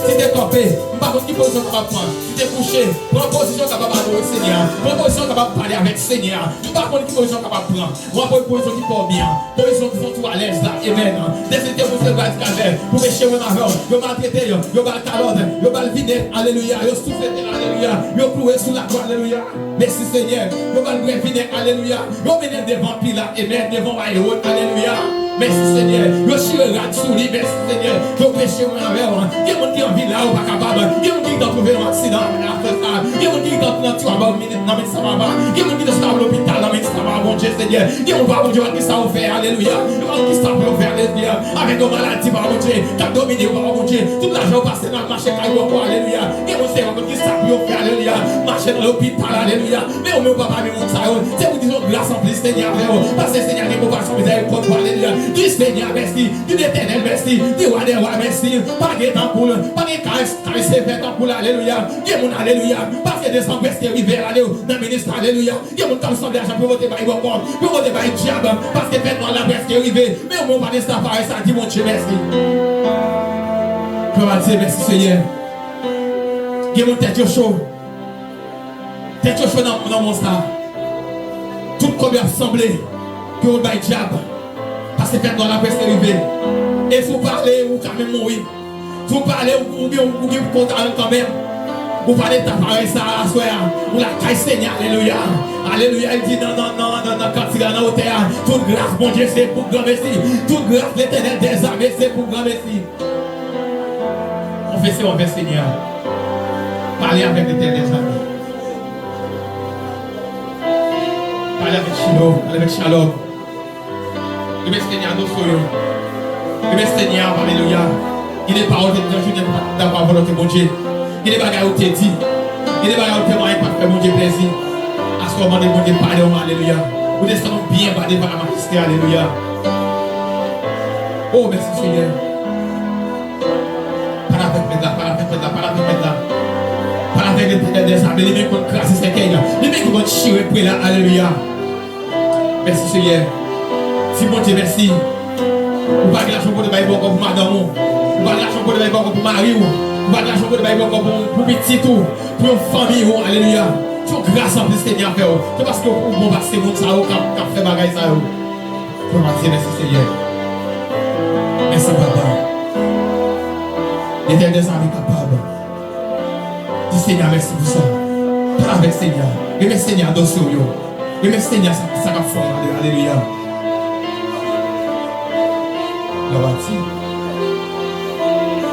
Si tu es campé, par contre, qui position capable de prendre? Si tu es couché, prends position capable d'adorer le Seigneur. Prends position capable de parler avec le Seigneur. Par contre, qui position capable de prendre? Prends position qui porte bien. Position qui sont tout à l'aise là. Amen. Décidez vous faire le calvaire. Pour pécher mon avant. Vous maltraitez, vous mal carotte, vous mal vinaigre. Alléluia. Vous soufflez, alléluia. Vous clouez sous la croix. Alléluia. Merci Seigneur. Vous mal vinaigre. Alléluia. Vous venez devant Pilate. Amen. Devant Maïron. Alléluia. Merci Seigneur. Vous chirez sous lui. Merci Seigneur. Vous péchez mon avant. Il y a des gens qui ont envie là ou pas capable. Il y a des gens qui ont trouvé un accident. Il y a des gens qui ont trouvé un tueur. Il y a des gens qui ont à l'hôpital. Mon Dieu Seigneur. Il y a des gens qui ont fait. Alléluia. Il y a des gens qui ont fait. Alléluia. Avec nos maladies, mon Dieu. Qui ont dominé, mon Dieu. Tout l'argent passé dans le marché. Alléluia. Il y a des gens qui ont fait. Alléluia. Marcher dans l'hôpital. Alléluia. Mais on ne peut pas me montrer ça. C'est vous disons grâce en plus Seigneur. Parce que Seigneur, il faut pas changer miséricorde. Alléluia. Du Seigneur, merci. Du éternel, merci. Du roi des rois, merci. Pas de temps pour pas de caresse fait temps pour alléluia. Il y a mon alléluia. Parce que décembre, c'est arrivé. Alléluia. Dans le ministre, alléluia. Il y a mon temps de l'argent pour voter par le corps. Pour voter par le diable. Parce que maintenant, la presque arrivé. Mais on ne va pas laisser apparaître ça. Dis mon Dieu, merci. Je vais dire merci, Seigneur. Il y a mon tête chaud. Tête chaud dans mon star. Tout comme il a semblé que on va le diable. Parce que maintenant, la presque arrivé. Et vous parlez, ou quand même mourir. Vous parlez, ou bien vous content quand même. Vous parlez de pareil ça à soi. Vous la caille Seigneur, alléluia. Alléluia, il dit non, quand il y a dans hauteur. Toute grâce, mon Dieu, c'est pour grand merci. Toute grâce, l'éternel des armées, c'est pour grand merci. Confessez envers Seigneur. Parlez avec l'éternel des armées. Parlez avec Shiloh, parlez avec Shalom. Le Seigneur nous soyons. Le Seigneur, alléluia. Il est parole de Dieu d'avoir volonté, mon Dieu. Il est bagaille où tu dit. Il est bagaille où tu es pas faire mon Dieu plaisir. À ce moment, mon Dieu, parlez au alléluia. Vous descendons bien badé par la majesté, alléluia. Oh, merci Seigneur. Parle avec maintenant, parle avec maintenant, parle avec maintenant. Parle avec l'éternel des armées, les mecs qui ont crassé ces cailles. Les mecs qui vont chier près là, alléluia. Merci Seigneur. Si mon Dieu, merci. Vous parlez la chose pour le bail pour madame. Vous parlez la chose pour le bail pour mari. Vous parlez la chose pour le bail pour petit tout. Pour une famille. Alléluia. Tu as grâce en plus Seigneur. C'est parce que vous bon passer mon ça qui fait bagaille ça. Pour moi dire merci Seigneur. Merci papa. L'éternel des armées capable. Dis Seigneur merci pour ça. Parle avec Seigneur. Remercie Seigneur dans ce lieu. Remercie Seigneur ça va faire. Alléluia.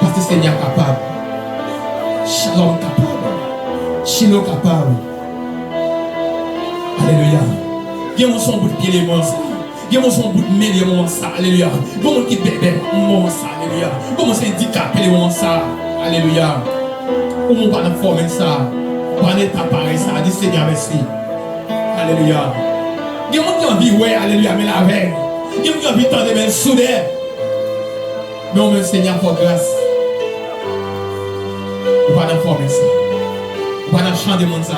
Parce que Seigneur capable. Shalom capable. Shiloh capable. Alléluia. Il y a son bout de pied les mots ça. Il y a son bout de main les mots ça. Alléluia. Comment qui bébé mots ça. Alléluia. Comment c'est handicapé les mots ça. Alléluia. Comment pas dans forme ça. Pas d'état pareil ça. Dis Seigneur merci. Alléluia. Il y a qui envie ouais alléluia mais la veille. Il y a qui envie tendre mais soudain. Mais on me Seigneur pour grâce. Ou pas dans forme ça. Ou pas dans champ de monde ça.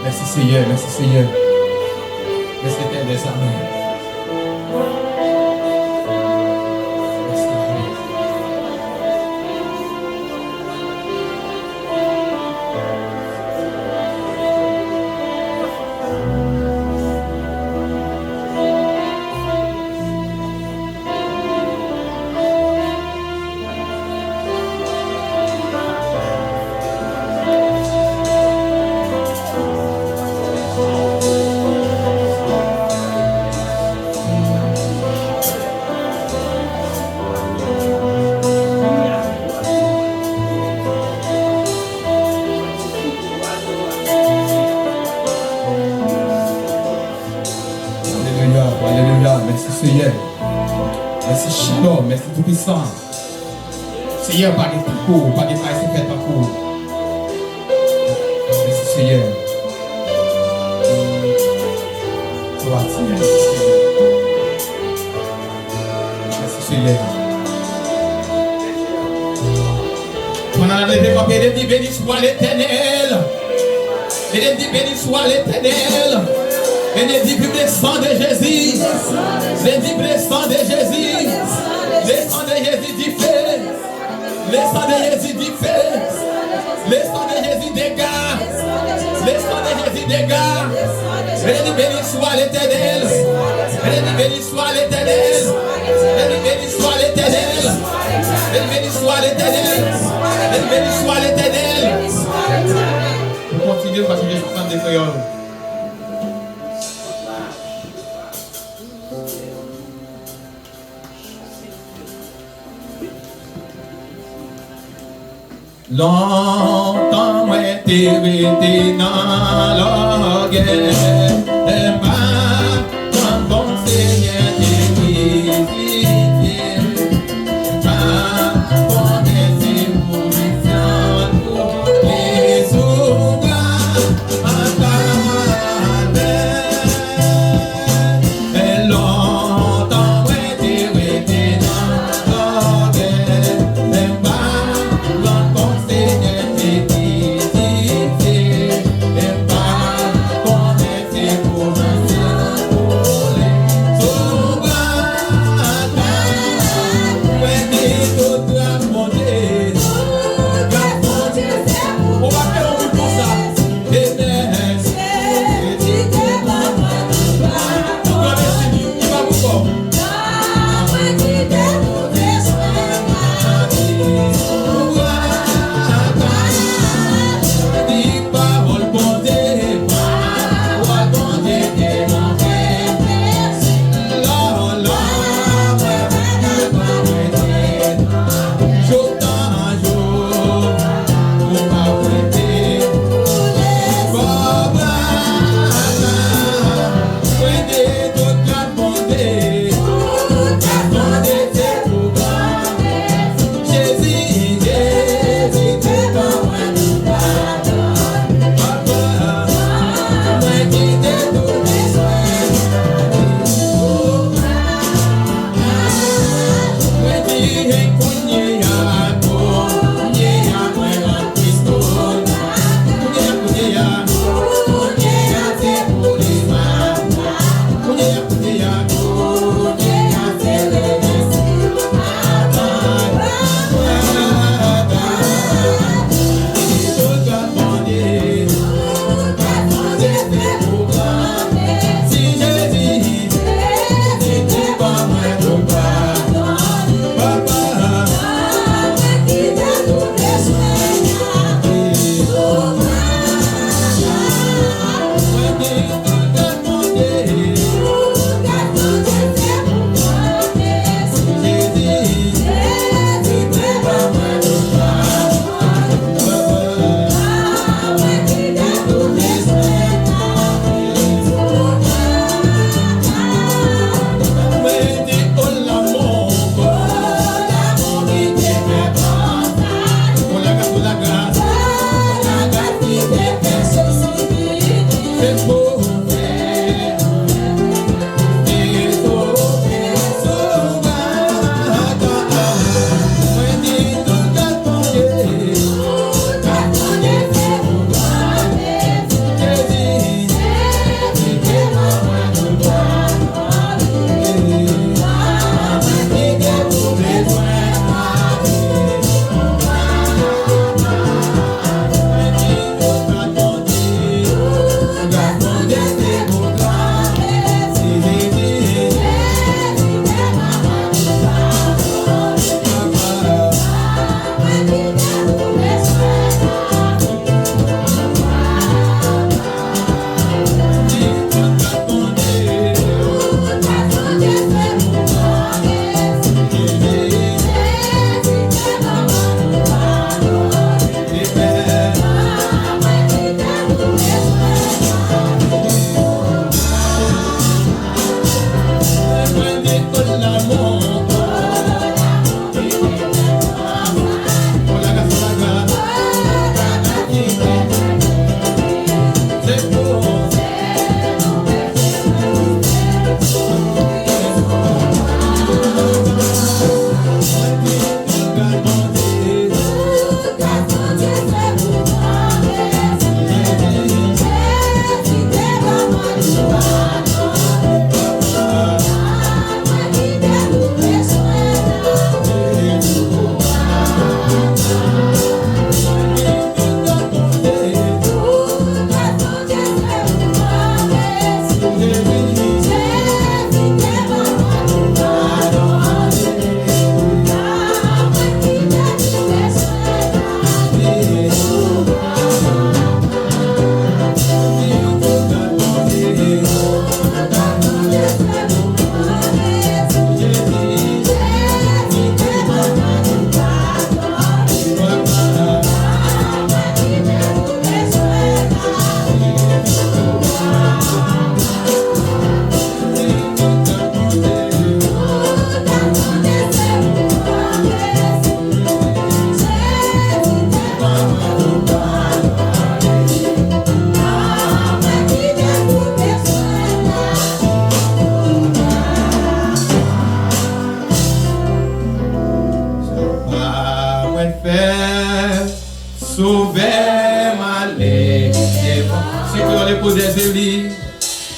Merci Seigneur, merci Seigneur. Merci l'éternel des armées. Merci Shalom, merci Tout-Puissant. Seigneur, pas de parcours, pas de faille, c'est fait parcours. Merci Seigneur. Merci Seigneur. dit béni soit l'Éternel. Il dit béni soit l'Éternel. Il dit le sang de Jésus. Il dit le sang de Jésus. Le sang de Jésus dit fait. Le sang de Jésus dit fait. Le sang de Jésus dégage. Le sang de Jésus dégage. Il dit béni soit l'Éternel. Il dit béni soit l'Éternel. Il dit béni soit l'Éternel. Il dit béni soit l'Éternel. Il dit béni soit l'Éternel. On continue parce que je prends des créoles. Longtemps moi t'ai été dans la guerre, et quand ton Seigneur t'est visité, quand ton évolution pour les soldats à ta et longtemps moi t'ai été dans la guerre, et Seigneur, t'es visité, et pas connaître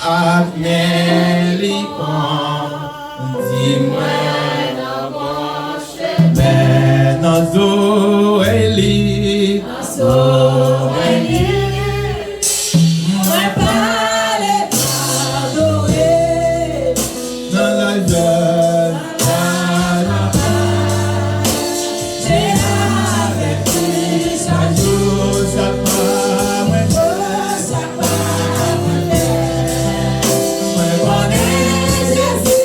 Américain, dis-moi mais dans Zoélie, moi pas les adorer dans la jeune, j'ai avec lui chaque jour ça part, ouais, ça part moi connais Jésus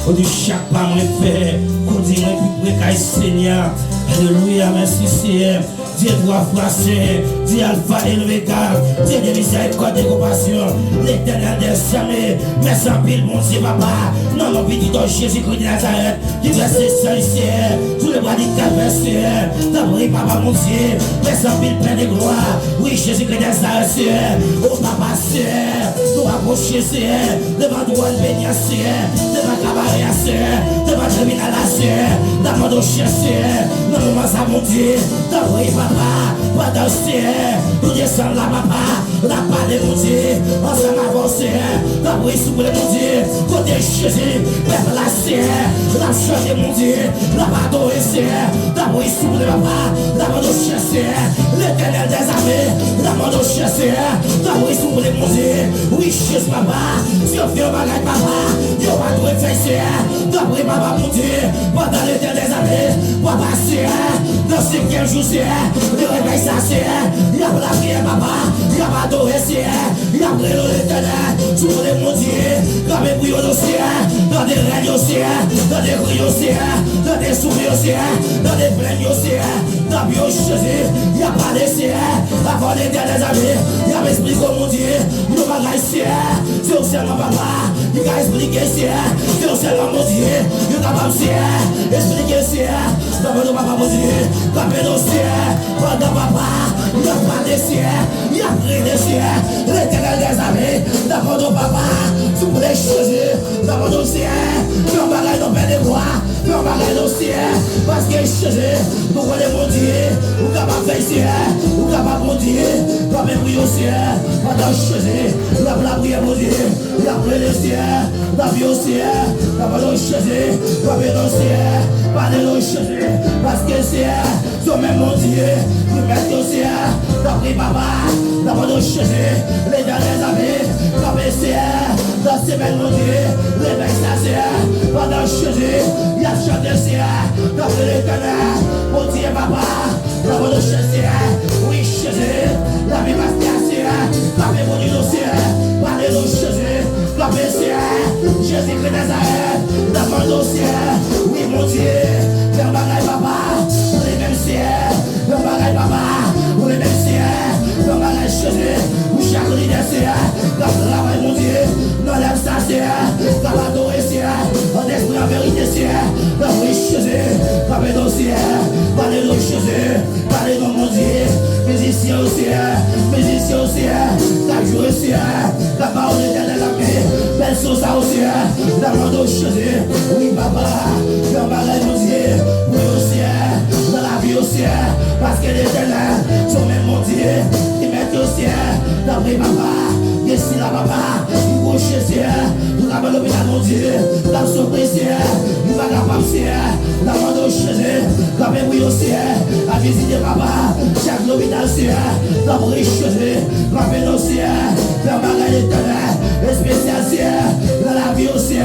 On dit chaque pas me fait, qu'on dit moi plus près Seigneur. Alléluia, merci Seigneur. Dieu doit frapper, Dieu Alpha et l'Oméga, Dieu de miséricorde et compassion, l'éternel des jamais, merci en pile, mon Dieu, papa, non, mon petit don Jésus-Christ de Nazareth, qui verse le sang ici, tous les bras du calvaire, Seigneur, d'abord, papa, mon Dieu, merci en pile, plein de gloire, oui, Jésus-Christ de Nazareth, Seigneur, oh, papa, Seigneur, nous approcher, Seigneur, devant toi, le bénir, Seigneur, devant cabaret, Seigneur, devant tribunal, Seigneur, devant nos chiens, Seigneur, non, moment, ça, mon Dieu, d'abord, papa, pendant le ciel, nous descendons là, papa, la parole mon Dieu, ensemble avancer, la bruit sous le mon Dieu, côté Jésus, peuple la ciel, la chanter mon Dieu, la pardon et ciel, la bruit sous le papa, la mort de chasser, l'éternel des armées, la mort de chasser, la bruit sous le mon Dieu, oui, Jésus, papa, si on fait un bagage, papa, il va tout faire, la bruit, papa, mon Dieu, pendant l'éternel des armées, papa, ciel, dans ce 15 jours, le réveil ça c'est, il y a la prière papa, il y a pas d'oreille c'est, il y a près de l'éternel, sur les mondiers, comme les bouillons aussi, dans des règles aussi, dans des rayons aussi, dans des sourires aussi, dans des plaines aussi, dans le Jésus, il y a pas d'essai, avant l'éternel amis, il y a l'esprit comme mon Dieu, il va rester, c'est au seulement papa, il va expliquer c'est au seulement mon Dieu, il est capable c'est, expliquer c'est, dans mon papa mon Dieu, comme le ciel, pendant papa, il n'y a pas de ciel, il y a pris de ciel, l'éternel des amis, dans mon papa, sous les choses, dans mon ciel, fais un bagage dans le bois, fais un bagage dans le ciel, parce que Jésus, nous connaissons mon Dieu, nous capable de faire ciel, nous capable mon Dieu, comme un bouillon ciel, pendant Jésus, la prière mon Dieu, la prière le ciel, la vie au ciel, la mon Jésus, comme un ciel, parlez le Jésus, parce que ciel, sur même mon Dieu, nous mettons au ciel, d'après papa, d'abord de Jésus, les derniers amis, comme un ciel, dans ces mêmes mon Dieu, les vexations, pendant Jésus, il y a chanté ciel, d'après l'éternel, mon Dieu papa, d'abord de Jésus, oui Jésus, la vie va se casser, la vie mon Dieu au ciel, parlez de Jésus, comme un ciel, Jésus Christ de Nazareth, d'abord au ciel, oui mon Dieu, faire bagaille papa, les mêmes ciel, le bagage papa, pour les mêmes ciel, le bagage Jésus, où chaque leader ciel, la travail mon Dieu, dans l'aime ça ciel, la adorer ciel, en esprit en vérité ciel, la oui Jésus, parlez de ciel, parlez de Jésus, parlez de mon Dieu, musicien au ciel, musicien au ciel, chaque jour au ciel, la parole éternelle la paix, belle sauce au ciel, la main de Jésus, oui papa, le bagage mon Dieu, oui au ciel, dans la vie au ciel, parce que l'éternel, son même mon Dieu, il met au ciel, d'après papa, ici la papa, il va chez ciel, nous avons l'hôpital mon Dieu, la surprise ciel, il va capable ciel, la main de Jésus, la même oui au ciel, à visiter papa, chaque l'hôpital ciel, d'après Jésus, la même au ciel, la bagage l'éternel, spécial ciel, dans la vie au ciel,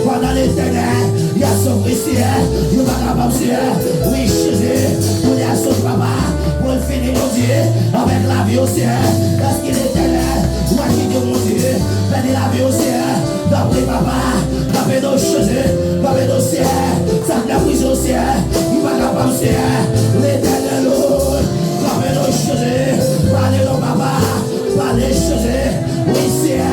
pendant l'éternel, il y a surprise ciel, il va capable ciel, oui Jésus, pour les assos papa, pour le finir mon Dieu, avec la vie au ciel, est-ce qu'il est éternel, ou à qui Dieu mon Dieu, venez la vie au ciel, d'après papa, d'après nos Jésus, d'après nos ciel, ça fait la prison au ciel, il va capable ciel, l'éternel, d'après nos Jésus, parlez nos papa, parlez Jésus, oui ciel,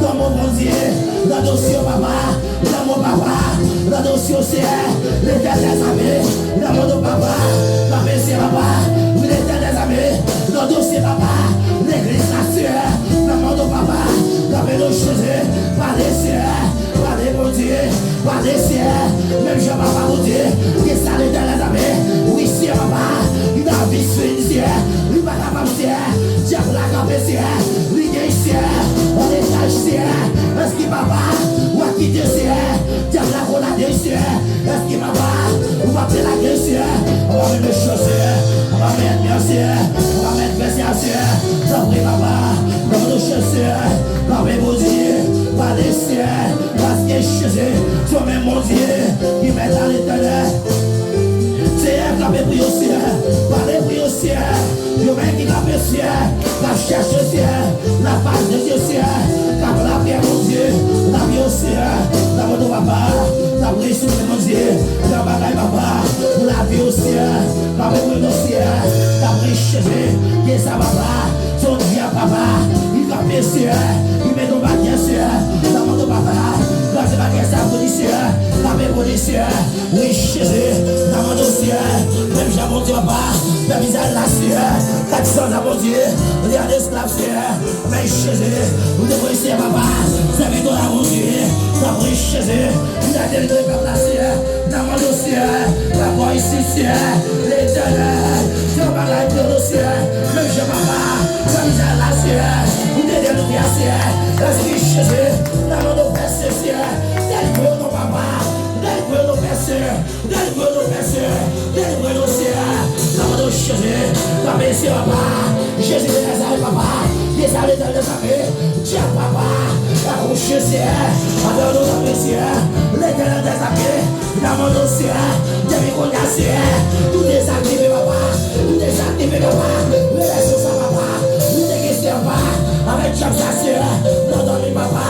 dans mon Dieu, dans nos cieux papa, dans mon papa, dans nos cieux ciel, l'éternel amis, dans mon papa, dans mes cieux papa, l'éternel amis, dans nos cieux papa, l'église la ciel, dans mon papa, dans mes Jésus, parlez ciel, parlez mon Dieu, parlez ciel, même je papa mon Dieu, qui ça l'éternel amis, oui ciel papa, il a vu ciel, il va capable ciel, diable la cape ciel, l'idée ciel, on étage ciel, est-ce qu'il papa, ou à qui Dieu ciel, diable la roulade ciel, est-ce qu'il papa, ou va faire la gueule ciel, on va mettre le chausser, on va mettre bien ciel, on va mettre bien ciel, d'après papa, dans le chausser, dans mes beaux yeux, pas des ciel, parce que Jésus, sur même mon Dieu, qui met dans l'éternel. C'est elle qui a pris au ciel, parlez pris au ciel, le mec qui a pris au ciel, la cherche au ciel, la face de Dieu ciel, la prière mon Dieu, la vie au ciel, la mode papa, bénédiction de mon Dieu. Dans bagaille papa, pour la vie au ciel. Papa pour le ciel. D'après Jésus, qui ça papa. Son Dieu papa. Il va monsieur. Il met ton baguette sur. Dans mon papa. Dans ce baguette ça pour monsieur. Papa pour monsieur. Oui Jésus. Dans mon dossier. Même j'ai mon Dieu papa. Le visage là sur. 400 à mon Dieu. Regardez esclave sur. Mais Jésus. Vous devez essayer papa. Servez toi à mon Dieu. D'après Jésus. Il a délivré par la ciel. Dans mon dossier. La voix ici sur. L'éternel. Sur ma life de dossier. Même j'ai papa. Le visage là sur. Vous devez nous faire ciel. L'esprit Jésus. Dans mon dossier sur. Délivre nos papa. Délivre nos pères. Délivre nos pères. Délivre nos sœurs. Dans mon dossier Jésus. Papa ici papa. Jésus de Nazareth papa. Des années dans les années. Tiens papa. La couche ciel. Avec nos appréciés. L'éternel des années. Dans mon dossier. Des méconnaissances. Tout désactivé papa. Tout désactivé papa. Les ressources papa. Tout déguisé papa. Avec chaque sœur. Non dans les papa.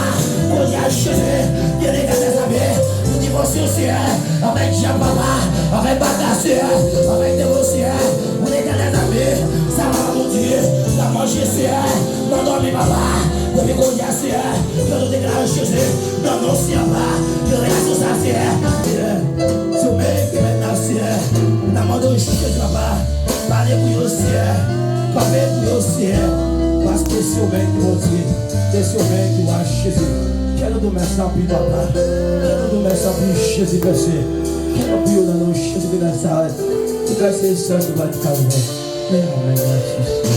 Pour y acheter. Des regards des années. Nous divorcions ciel. Avec chaque papa. Avec bagasseur. Avec dévotion. On est dans les amis. Ça va mon Dieu. Ça mange ciel. Non dans les papa. Depuis qu'on y a ciel. Que nous déclarons Jésus. Non non ciel pas. Que relation ça ciel. Sommeil qui met dans le ciel. Dans mon dos Jésus papa. Parlez pour le ciel. Parlez pour le ciel. Parce que c'est au mec qui va dire. C'est au mec qui va Jésus. Quel est le message pour papa? Quel est le message pour Jésus Merci? Quel est le dans le Jésus de Nazareth? Tu dois essayer ça de votre calme. Amen. Merci.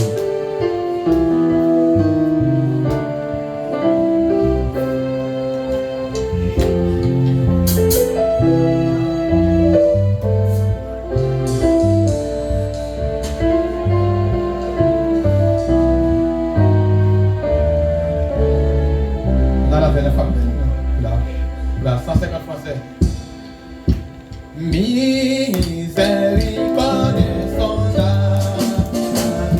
La 150 français. Miséricorde son âme,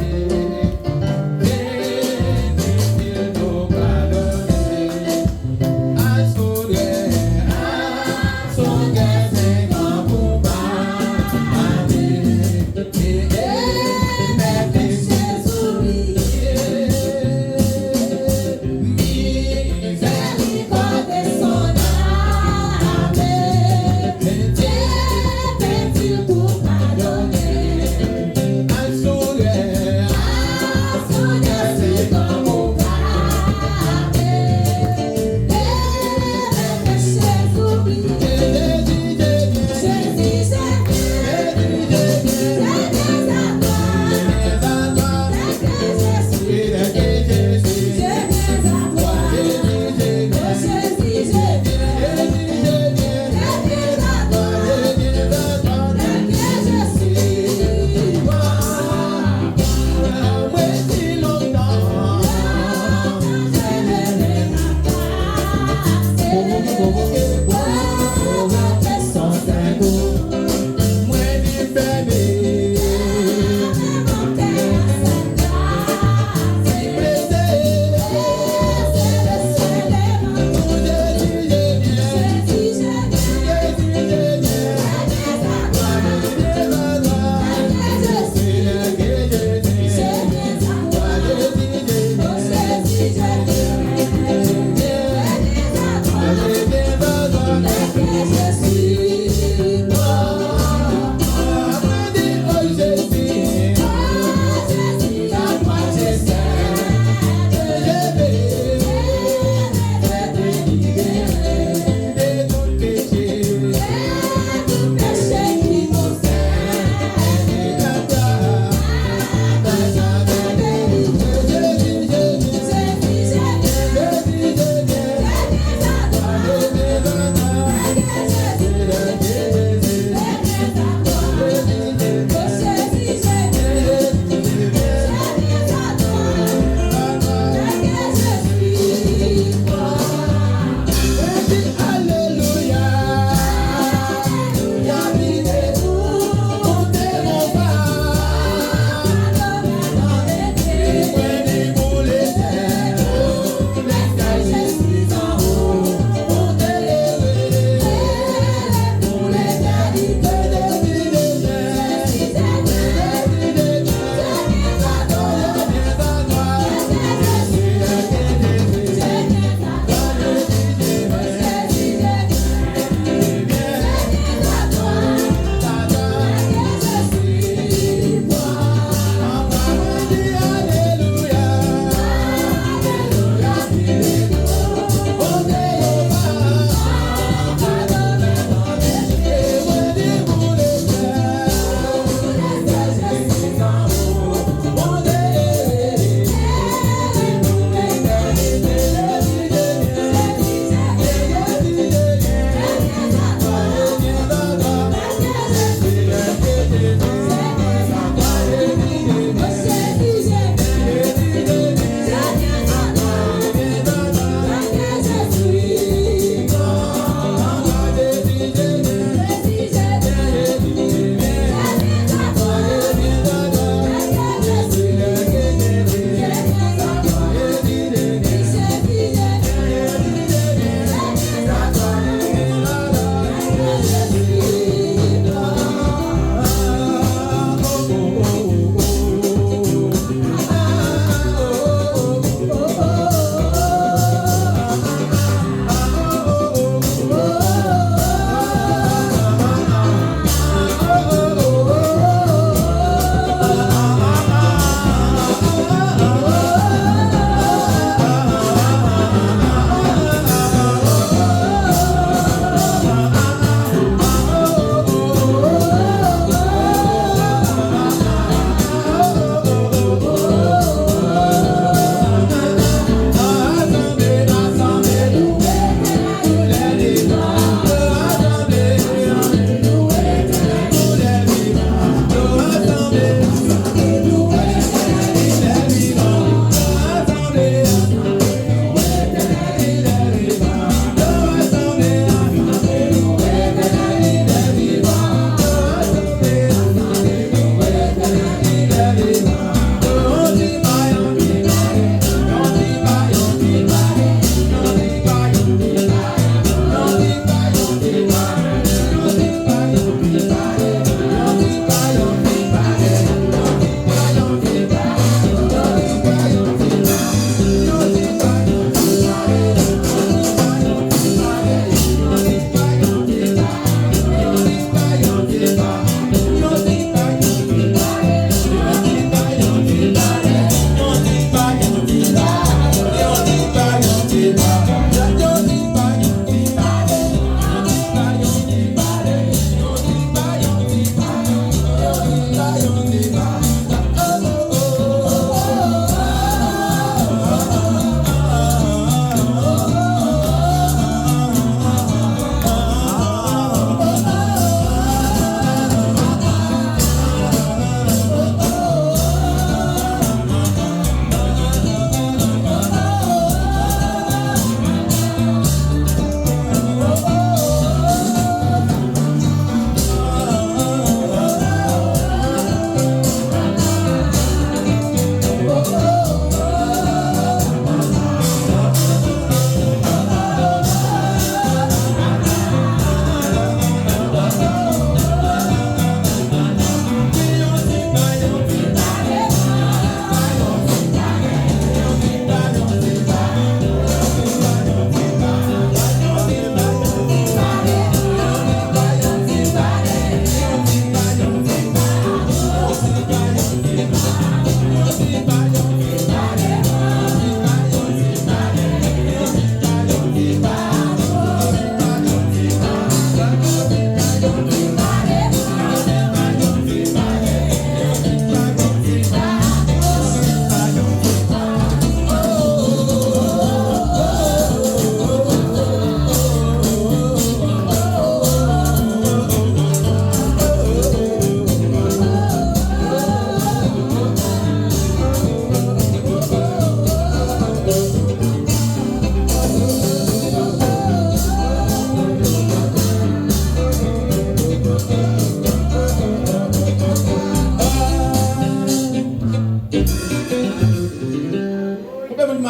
il nous pardonner, à son guerre, c'est grand combat,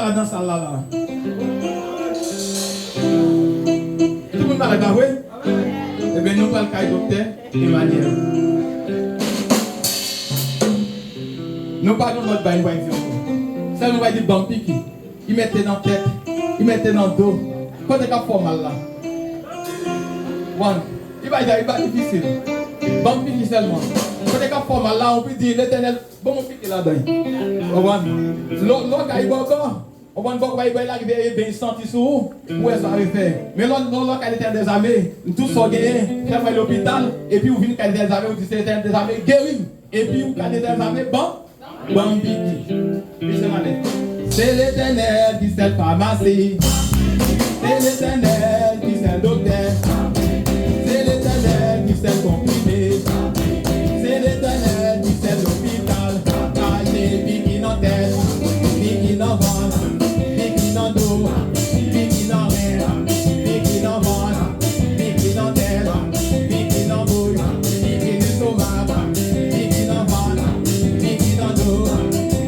malade dans la salle là. Tout le monde malade, oui? Eh bien, nous parlons de docteur Emmanuel. Nous parlons de notre bain. Ça nous va dire bon pique. Il mettait dans la tête, il mettait dans le dos. Quand il y a un mal là. One. Il va difficile. Bon pique seulement. Quand il y a un mal là, on peut dire l'éternel, bon pique là-dedans. L'autre a eu encore. On va voir qu'il va arriver bien senti sur où est-ce ça va faire. Mais l'autre qualité des armées, tout ça gagné, fait à l'hôpital, et puis vous venez qualité des armées, vous dites c'est des armées guéri. Et puis vous qualité des armées, bon pique. C'est l'éternel qui sait pharmacie. C'est l'éternel qui sait docteur. C'est l'éternel qui sait comprimé. C'est l'éternel qui sait l'hôpital. Caché, pique dans tête, pique dans ventre, pique dans dos, pique dans rein, pique dans ventre, pique dans tête, pique dans bouche, pique dans stomac, pique dans ventre, pique dans dos,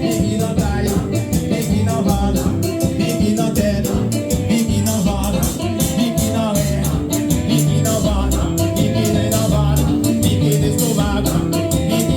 pique dans taille, pique dans ventre, pique dans tête, pique dans ventre, pique dans rein, pique dans ventre, pique dans ventre, pique dans stomac, pique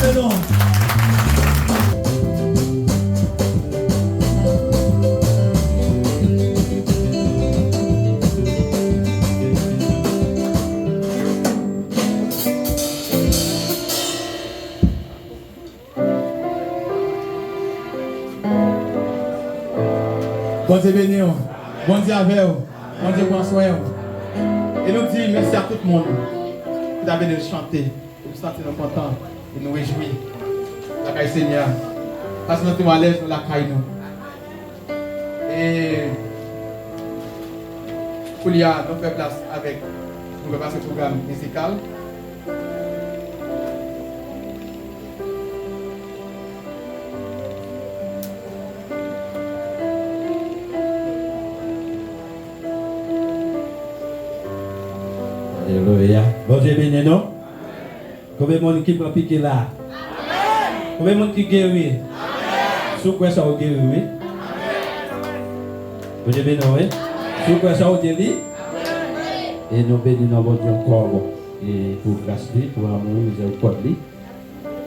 mais non. Bon Dieu béni, bon Dieu avec vous, bon Dieu prend soin. Et nous disons merci à tout le monde qui a venu chanter, nous sentir contents et nous réjouir. La caille Seigneur, parce que nous sommes à l'aise dans la caille nous. Et pour nous faire place avec nous passer le programme musical. Alléluia. Bon Dieu béni, non? Combien de monde qui prend piquer là? Combien de monde qui guérit? Sous quoi ça vous guérit, oui? Bon Dieu béni, oui? Sous quoi ça vous guérit? Et nous bénissons bon Dieu encore et pour grâce, pour amour, miséricorde.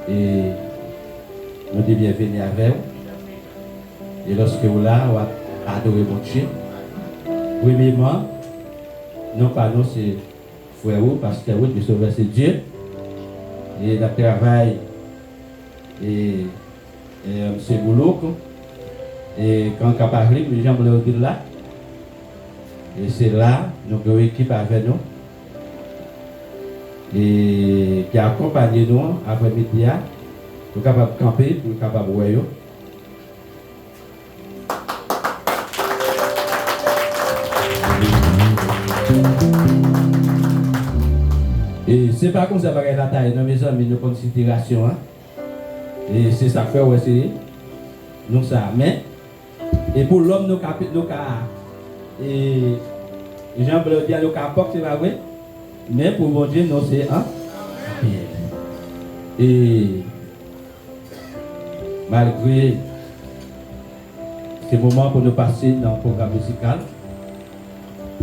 Et nous sommes bienvenus avec vous. Et lorsque vous là, vous adorez mon Dieu. Premièrement, non pas nous, c'est frère parce que oui, le sauveur c'est Dieu. Et le travail et c'est boulot. Et quand on parle, les gens veulent dire là. Et c'est là, nous avons une équipe avec nous. Et qui accompagne nous après-midi pour capable camper, pour capable voir. Et c'est pas comme ça va la taille dans mes amis de considération. Et c'est ça que fait aussi. Nous ça. Mais, et pour l'homme, nous et les gens veulent dire, nous porte, c'est pas vrai. Mais pour mon Dieu, nous c'est un. Et malgré ces moments pour nous passer dans le programme musical,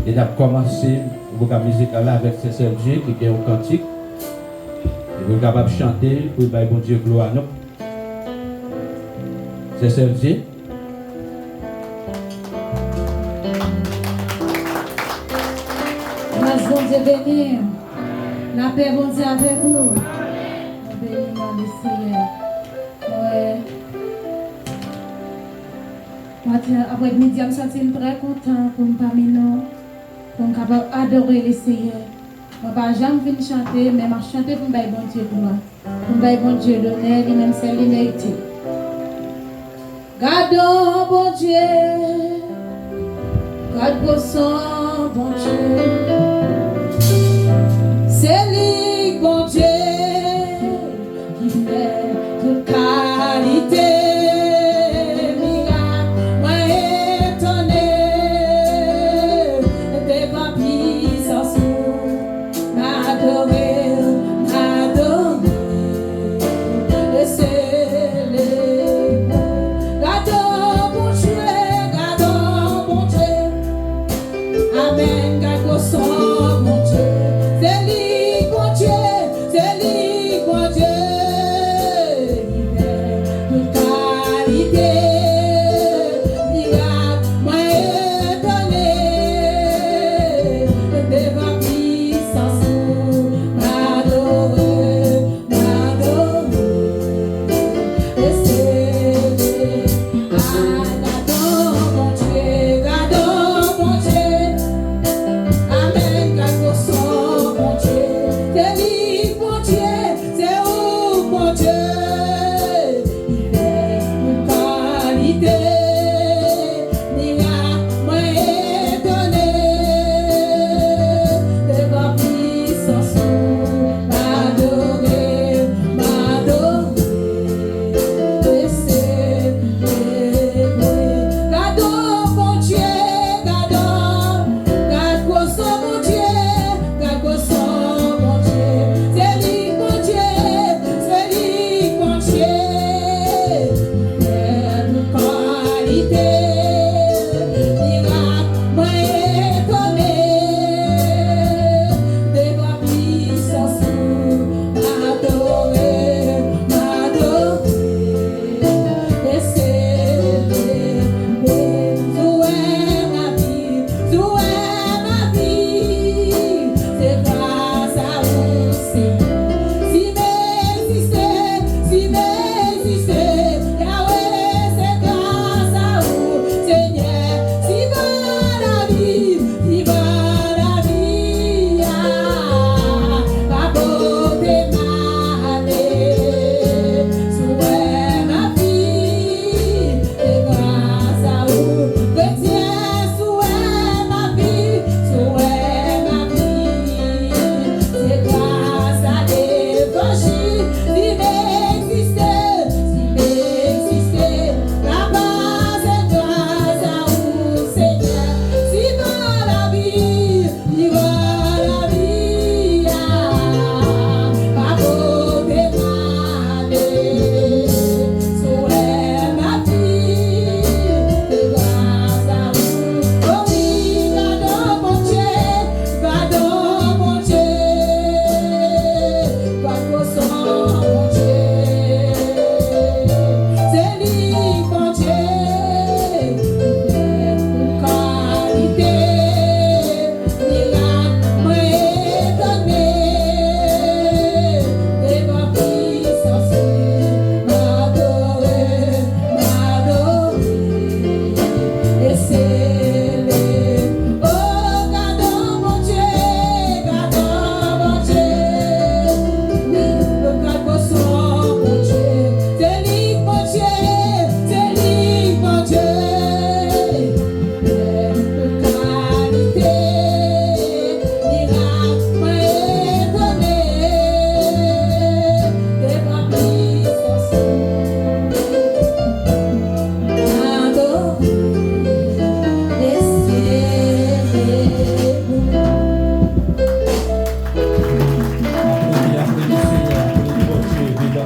et nous avons commencé le programme musical avec ces sœurs Dieu qui est un cantique. Et nous sommes capables de chanter pour le bon Dieu gloire. C'est sœurs Dieu. Grâce bon Dieu béni. La paix bon Dieu avec vous. Bénissons le Seigneur. Après midi, je me sens très content pour me parmi nous, pour me capable adorer le Seigneur. Je ne vais pas jamais chanter, mais je chanter pour me faire bon Dieu pour moi. Pour me faire bon Dieu l'honneur, lui-même c'est l'honnêteté. Gardons bon Dieu, garde son bon Dieu. C'est lui bon Dieu qui fait toute qualité. Amen. God goes so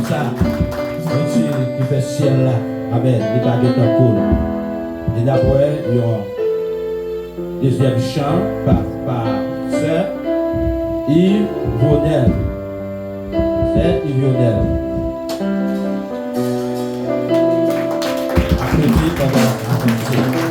ça. Bon Dieu qui fait ciel là. Amen. Il va de temps cool. Et d'après, il y a un deuxième chant par Sœur Yves Vonel. Sœur Yves Vonel. Après, on va avancer.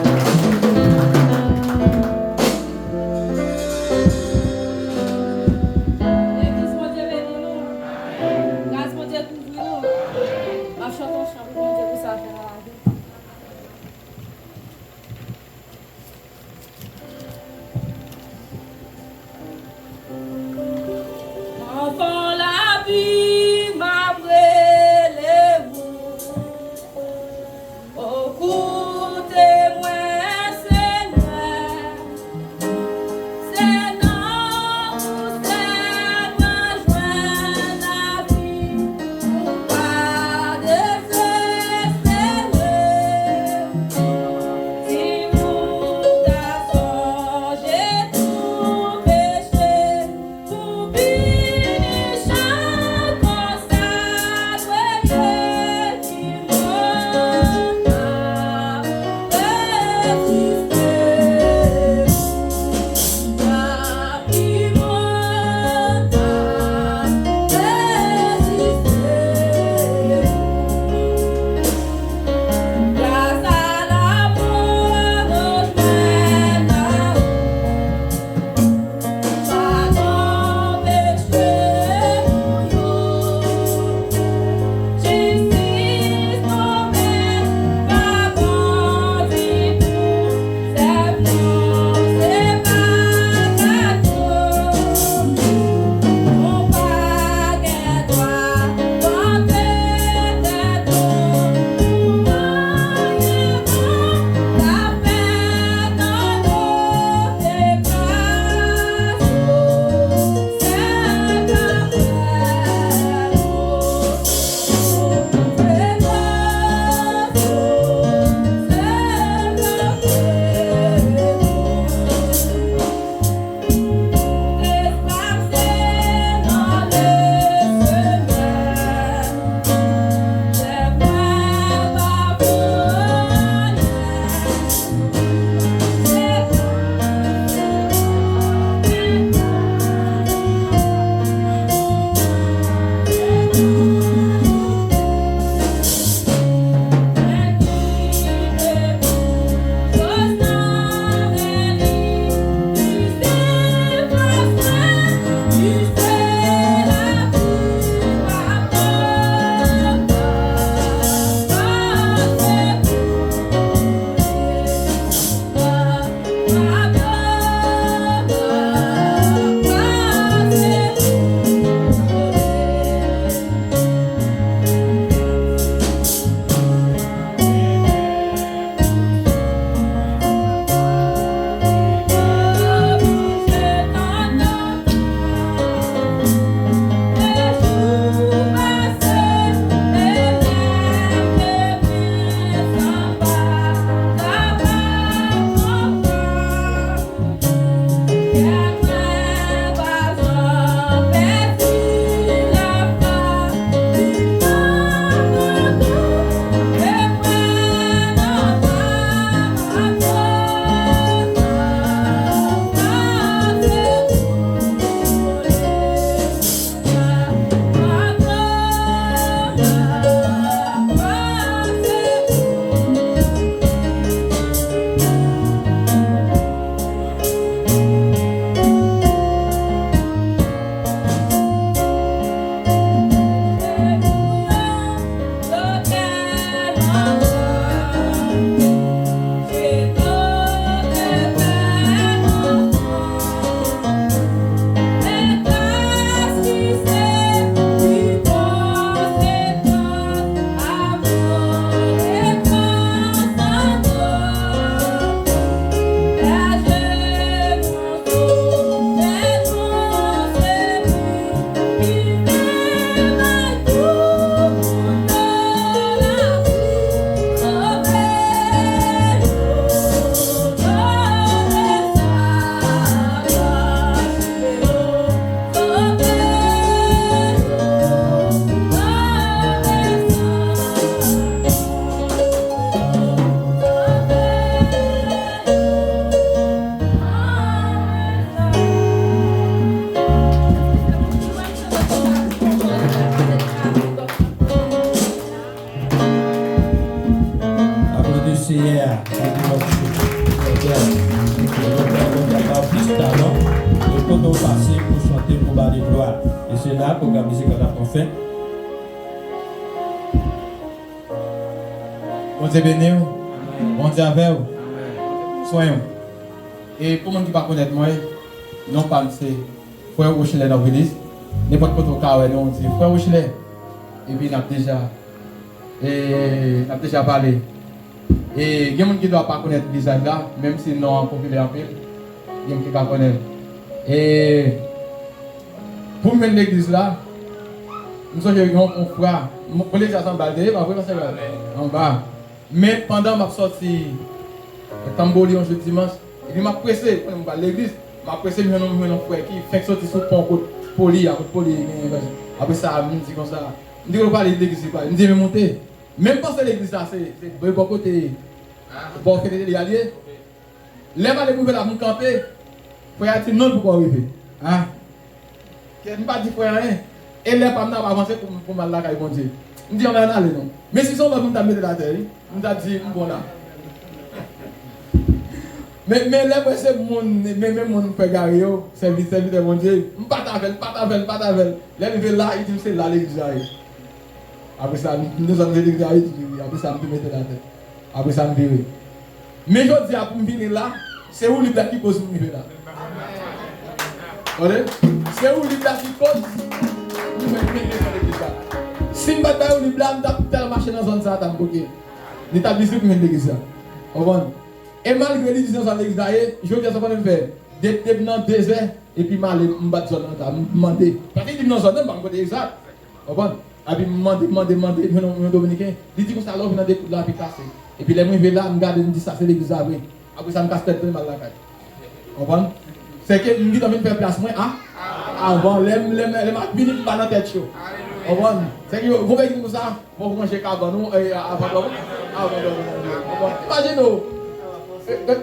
Enfant la vie m'a pris. Alléluia. Plus talent, et quand on passe pour chanter pour parler de gloire. Et c'est là pour la musique qu'on a fait. Bon Dieu béni, bon Dieu avec vous. Soyons. Et pour les gens qui ne connaissent pas moi, non pas c'est frère Rochelet dans l'église. N'importe quoi au nous dit frère Rochelet. Et puis on a déjà parlé. Et il y a des gens qui ne doivent pas connaître l'église là, même si non populaire en pile. Il y a des gens qui ne doivent pas connaître. Et pour mener l'église là, nous sommes un frère. Pour les gens qui sont en bas. Mais pendant ma sortie, le tamboli un jeudi dimanche, il m'a pressé pour aller à l'église. Il m'a pressé pour un frère qui fait sortir sur le pont poli. Après ça, il me dit comme ça. Il me dit qu'on va aller à l'église. Il me dit, mais monter. Même pas c'est l'église là, c'est de bon côté. Bon côté de l'allié. Lève à l'église là, mon camper. Frère, il dit non pour arriver. Je ne pas dire frère rien. Et lève pas avancer pour mal là, bon Dieu. Je dis on va aller non. Mais si on va nous mettre la terre, on a dit bon là. Mais là c'est mon même mon père Gario, service de mon Dieu. Pas avec. Là il là, il dit c'est là l'église. Après ça nous sommes l'église, après ça me mettre la tête. Après ça me virer. Mais je dis pour me venir là, c'est où le plat qui pose pour me là. C'est où le plat qui pose. Si je ne suis pas blanc, je vais marcher dans la zone de la zone. L'établissement qui est l'église. Et malgré les décisions de l'église, je vais dire ce qu'on fait. Dès dans le désert, et puis je vais aller dans la zone. Je vais demander. Parce qu'il dit dans la zone, je vais demander exact. Et puis je vais demander, je dominicain. Il dit que ça va venir des coups de la picasse. Et puis les gens viennent là, je regarde, je dis ça c'est l'église. Après ça me casse tête, je vais mal la caille. C'est que je dis que je vais faire place. Avant, les gens viennent dans la tête. C'est que vous voyez comme ça, vous mangez avant nous et avant nous. Imaginez-vous,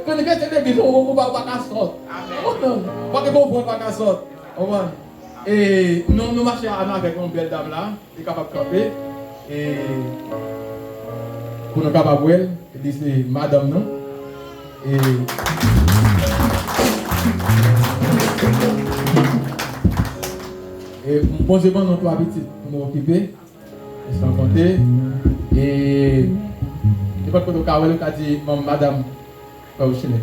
quand vous faites l'église, vous ne pouvez pas sortir. Pas que vous ne pouvez pas sortir. Et nous marchons avec une belle dame là, qui est capable de camper. Et pour nous capables de voir, elle dit c'est madame non. Et bon, je vais nous trois petites pour nous occuper, sans compter. Et je ne sais pas si vous avez dit, madame, pas au Chili,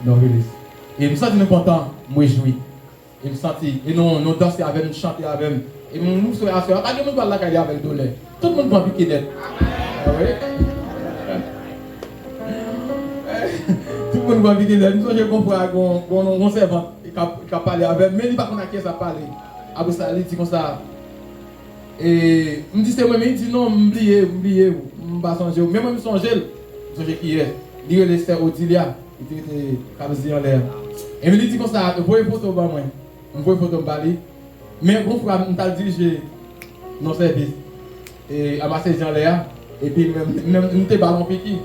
non, et je me sens content, moi je jouis. Et je me sens, et nous danser avec, nous chanter avec, et nous sommes à faire, pas de monde va la cailler avec douleur. Tout le monde va piquer d'être. Tout le monde va piquer d'être. Nous sommes comprendre qu'on servant, qui a parlé avec, mais il n'y a pas qu'on a qui a parlé. Après ça, il dit comme ça. Et je me dis, c'est moi, mais il dit non, oubliez, je ne vais pas songer. Mais moi, je songe qui est. Il est laissé Odilia, il était cabrisé en l'air. Et il dit comme ça, je vois une photo pour moi. Je vois une photo pour Bali. Mais bon, je vais diriger nos services. Et à ma saisi en l'air. Et puis, même, nous sommes ballon piqué.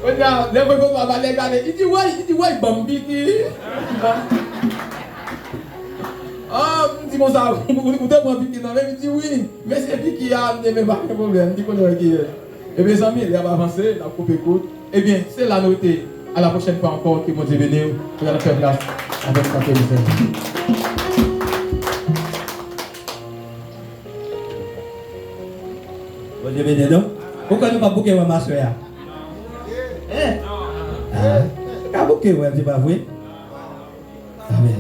Regarde, les voyous va aller regarder. Il dit ouais, Bambi qui. Ah, il dit comme ça, vous devez piquer dans il dit oui, mais c'est piqué, il n'y a pas de problème. Il dit qu'on est qui. Et bien, amis, il a avancé, il a coupé écoute. Eh bien, c'est la noté. À la prochaine fois encore, que mon Dieu bénisse. Vous allez faire place avec sa télévision. Bon Dieu bénisse, non? Pourquoi nous pas bouquer ma soeur? Pas bouquer, ouais, c'est pas vrai? Amen.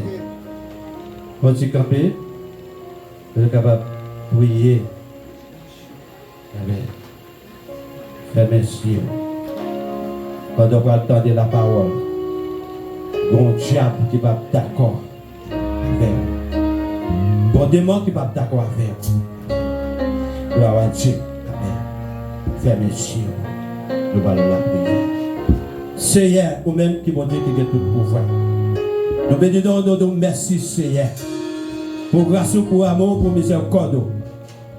Continue à camper. Vous êtes capable de prier. Amen. Fermez les yeux. Pendant qu'on entend la parole, bon diable qui va être d'accord avec vous. Bon démon qui va être d'accord avec vous. Gloire à Dieu. Amen. Fermez les yeux. Nous allons la prière. Seigneur, ou même qui vont dire qu'il y a tout le pouvoir. Nous bénissons, nous merci Seigneur. Pour grâce, pour amour, pour miséricorde.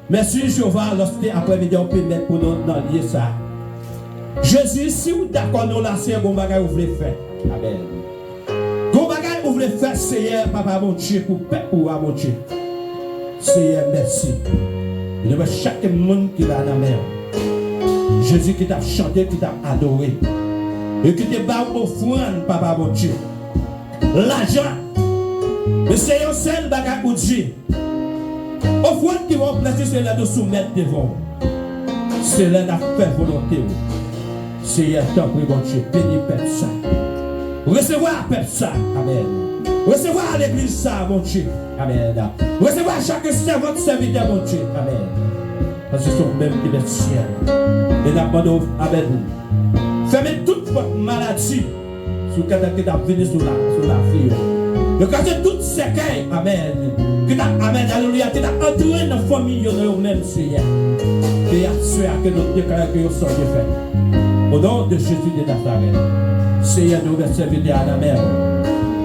Merci Jéhovah, lorsque après-midi on peut mettre pour nous dans le lieu ça. Jésus, si vous d'accord, nous là, c'est un bon bagage que vous voulez faire. Amen. Bon bagage que vous voulez faire, Seigneur, Papa mon Dieu, pour peuple, pour mon Dieu. Seigneur, merci. Il y a chaque monde qui va dans la mer. Jésus qui t'a chanté, qui t'a adoré. Et qui t'a bat offrande, papa mon Dieu. L'argent. Mais c'est un seul bagage pour Dieu. Offrande qui va placer, c'est là de soumettre devant. C'est là de faire volonté. C'est là de prier mon Dieu. Béni peuple ça. Recevoir peuple ça. Amen. Recevoir l'église ça, mon Dieu. Amen. Recevoir chaque servant serviteur, mon Dieu. Amen. Parce que c'est le même qui est ciel. Et nous amen. Fermez toute votre maladie sur quelqu'un qui est venu sur la vie. Le cas de toutes ces cailles, amen. Qui t'a, amen, alléluia, qui t'a entouré dans la famille de nous-mêmes, Seigneur. Et à ceux que nous déclarons que nous sommes faits. Au nom de Jésus de Nazareth, Seigneur, nous versons servir à la mer.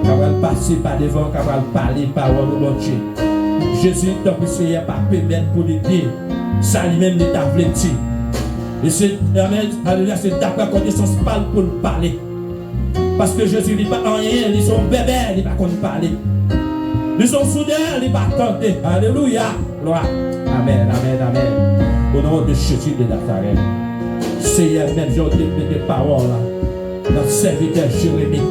Qu'on va passer par devant, qu'on va parler par mon Dieu. Jésus, donc, Seigneur, pas permettre pour l'aider. Ça lui-même n'est pas dit. Et c'est, amen, alléluia, c'est d'après connaissance parle pour nous parler. Parce que Jésus n'est pas rien, ils sont bébés, ils ne pas parler. Ils sont soudains, ils ne pas tenter. Alléluia. Gloire. Amen, amen, amen. Au nom de Jésus de Nazareth. Seigneur, même j'ai mis des paroles là. Notre serviteur Jérémie.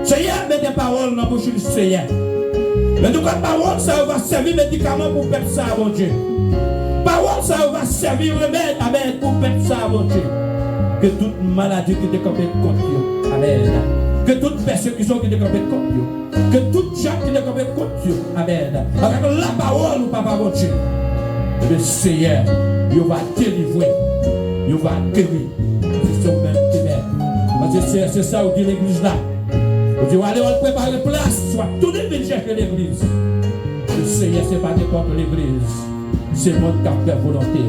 Seigneur, mets des paroles dans la bouche du Seigneur. Mais nous, quand parole, ça va servir médicament pour faire ça, mon Dieu. Parole, ça va servir remède, amen, pour faire ça, mon Dieu. Que toute maladie qui est contre Dieu, amen. Que toute persécution qui est contre Dieu, que toute gens qui est contre Dieu, amen. Avec la parole, papa, mon Dieu. Le Seigneur, il va délivrer, il va guérir. C'est son même qui m'aime. Parce que c'est ça où dit l'église là. On dit, allez, on prépare la place, soit tout le monde cherche l'église. Le Seigneur, ce n'est pas n'importe l'église. C'est le monde qui a fait volonté.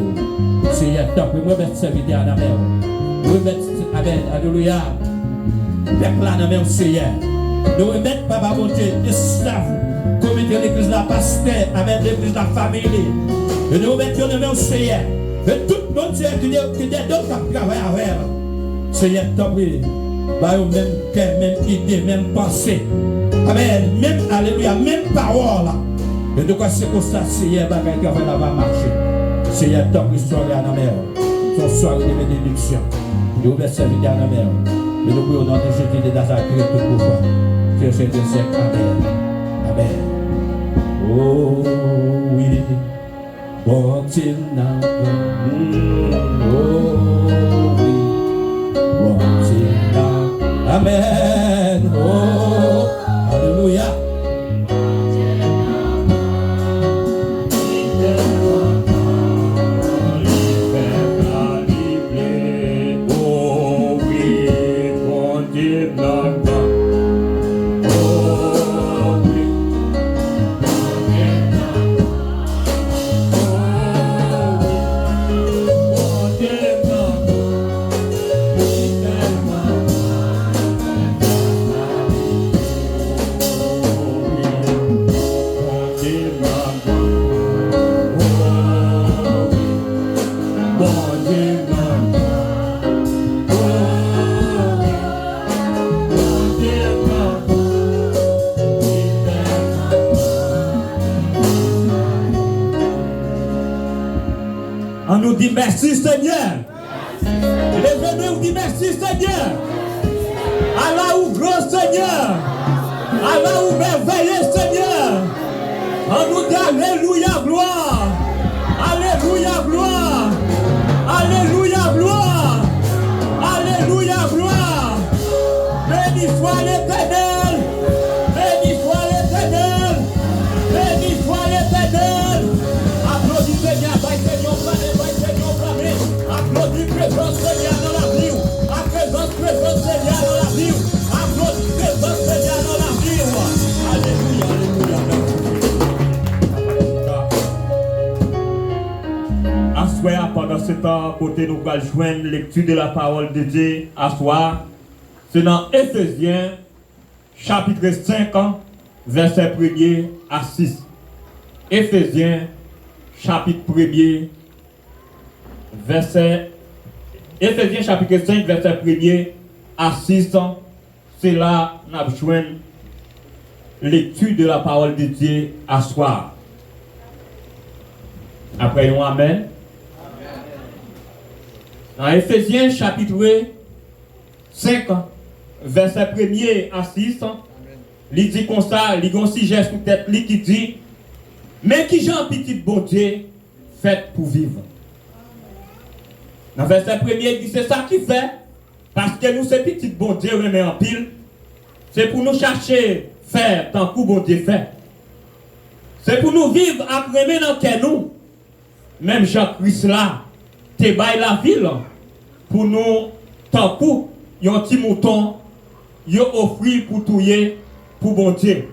Seigneur, tant que moi, je vais servir à la mer. Amen, alléluia. Peuple là, dans Seigneur. Nous remettons, papa, mon Dieu, des slaves, comité de l'église, la pasteur, amen, l'église, la famille. Et nous remettons dans Seigneur. Et tout le monde, qui est d'autres qui travaillent avec. Seigneur, t'en prie. Même cœur, même idée, même pensée. Amen. Même, alléluia, même parole. Et de quoi c'est comme ça, Seigneur, qui va marcher. Seigneur, t'en prie, soirée à la mer. Son soirée de bénédiction. Nous vous servir à la mer. Et nous prions au nom de Jésus de Nazareth, tout pouvoir. Que c'est de siècle. Amen. Amen. Oh oui. Bon Dieu n'a pas. Oh oui. Bon Dieu n'a. Amen. Oh. Alléluia. On nous dit merci Seigneur. Levez-nous, on dit merci Seigneur. Allah ou grand Seigneur. Allah ou merveilleux Seigneur. On nous dit alléluia gloire. Alléluia gloire. Alléluia gloire. Alléluia gloire. Béni soit l'Éternel. Béni soit l'Éternel. Béni soit l'Éternel. Applaudis Seigneur, applaudis présence Seigneur dans la vie. Présence Seigneur dans la vie. Applaudis présence Seigneur dans la vie. Alléluia, alléluia. Assoir pendant ce temps, côté nous allons joindre lecture de la parole de Dieu. Assoir, c'est dans Éphésiens, chapitre 5, verset 1er à 6. Éphésiens, chapitre 1er, verset Éphésiens chapitre 5, verset 1er à 6, c'est là nous avons besoin lecture de la parole de Dieu à soir. Après un amen. Dans Ephésiens chapitre 5, verset 1er à 6, il dit comme ça, il y a un sujet sous tête qui dit, mais qui j'ai un petit bon Dieu fait pour vivre. Dans verset 1er, il dit, c'est ça qui fait, parce que nous, ces petits bon Dieu remet en pile, c'est pour nous chercher faire tant que bon Dieu fait. C'est pour nous vivre après maintenant que nous, même Jean-Christ là, te baille la ville, pour nous, tant que un petit mouton, il offrir pour touiller pour bon Dieu.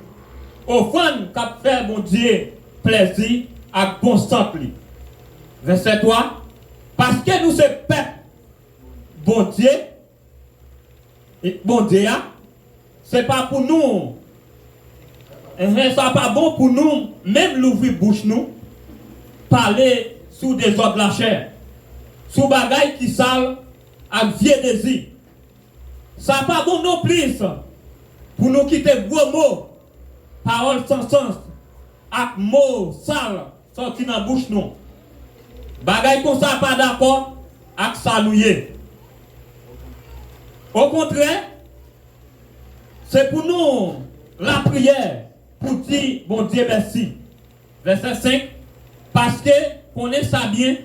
Offrande qu'a fait bon Dieu plaisir à bon sens. Verset 3. Parce que nous sommes peuple, bon Dieu, et bon Dieu, c'est pas pour nous. Ça pas bon pour nous, même l'ouvrir bouche nous, parler sous des ordres de la chair, sous bagaille qui sale avec vieux désir. Ça pas bon non plus pour nous quitter gros mots, paroles sans sens, avec mots sales sortis dans la bouche nous. Bagaille comme ça pas d'accord avec ça nous. Au contraire, c'est pour nous la prière pour dire bon Dieu merci. Verset 5. Parce que qu'on est ça bien.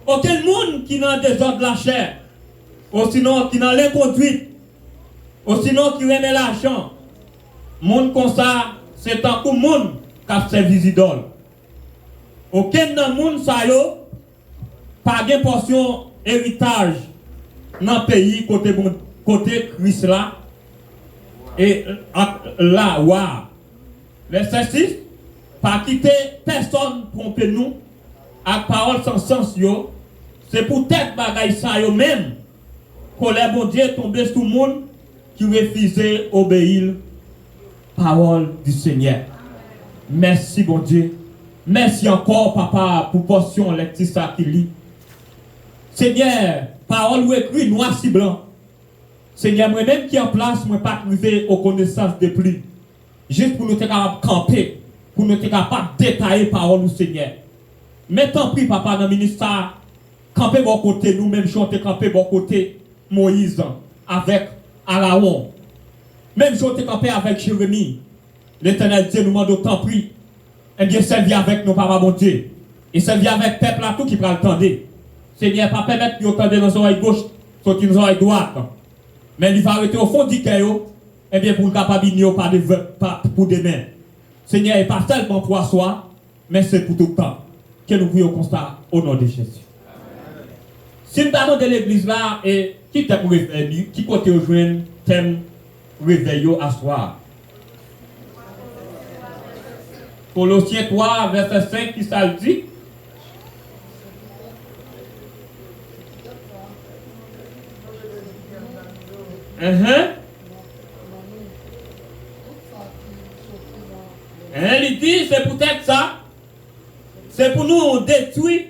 Aucun monde qui n'a des ordres de la chair, ou sinon qui n'a l'inconduite, ou sinon qui remet l'argent. Monde comme ça, c'est un coup monde qui a servi d'idole. Aucun dans le monde ça yo pas de portion héritage dans le pays côté Christ là et là waouh. Verset 6. Pas quitter personne tromper nous avec parole sans sens yo. C'est pour tête bagaille ça yo même que les bon Dieu tomber sur le monde qui refusait obéir parole du Seigneur. Merci bon Dieu. Merci encore papa pour portion lectrice qui lit. Seigneur, parole ou écrit noir si blanc. Seigneur, moi-même qui en place, moi pas arrivé aux connaissances de plus. Juste pour nous être capables de camper, pour nous être capables de détailler parole au Seigneur. Mais tant pis, papa, dans le ministère, camper bon côté, nous-mêmes chanter camper bon côté Moïse avec Aaron. Même chanter camper avec Jérémie. L'Éternel Dieu nous demande autant pris. Eh bien, servir avec nos papa bon Dieu. Et servir avec le peuple à tout qui prend le temps. Seigneur, pas permettre qu'ils entendent dans l'oreille gauche, soit qu'ils oreille droite. Mais il va arrêter au fond du cœur, eh bien, pour le capable pas pour demain. Seigneur, n'est pas seulement pour soi, mais c'est pour tout le temps. Que nous prions constat au nom de Jésus. Si nous parlons de l'église là, et qui t'a pour réveiller, qui côté rejoindre thème réveil à soir. Colossiens 3, verset 5, qui ça le dit? Il dit, c'est peut-être ça. C'est pour nous détruire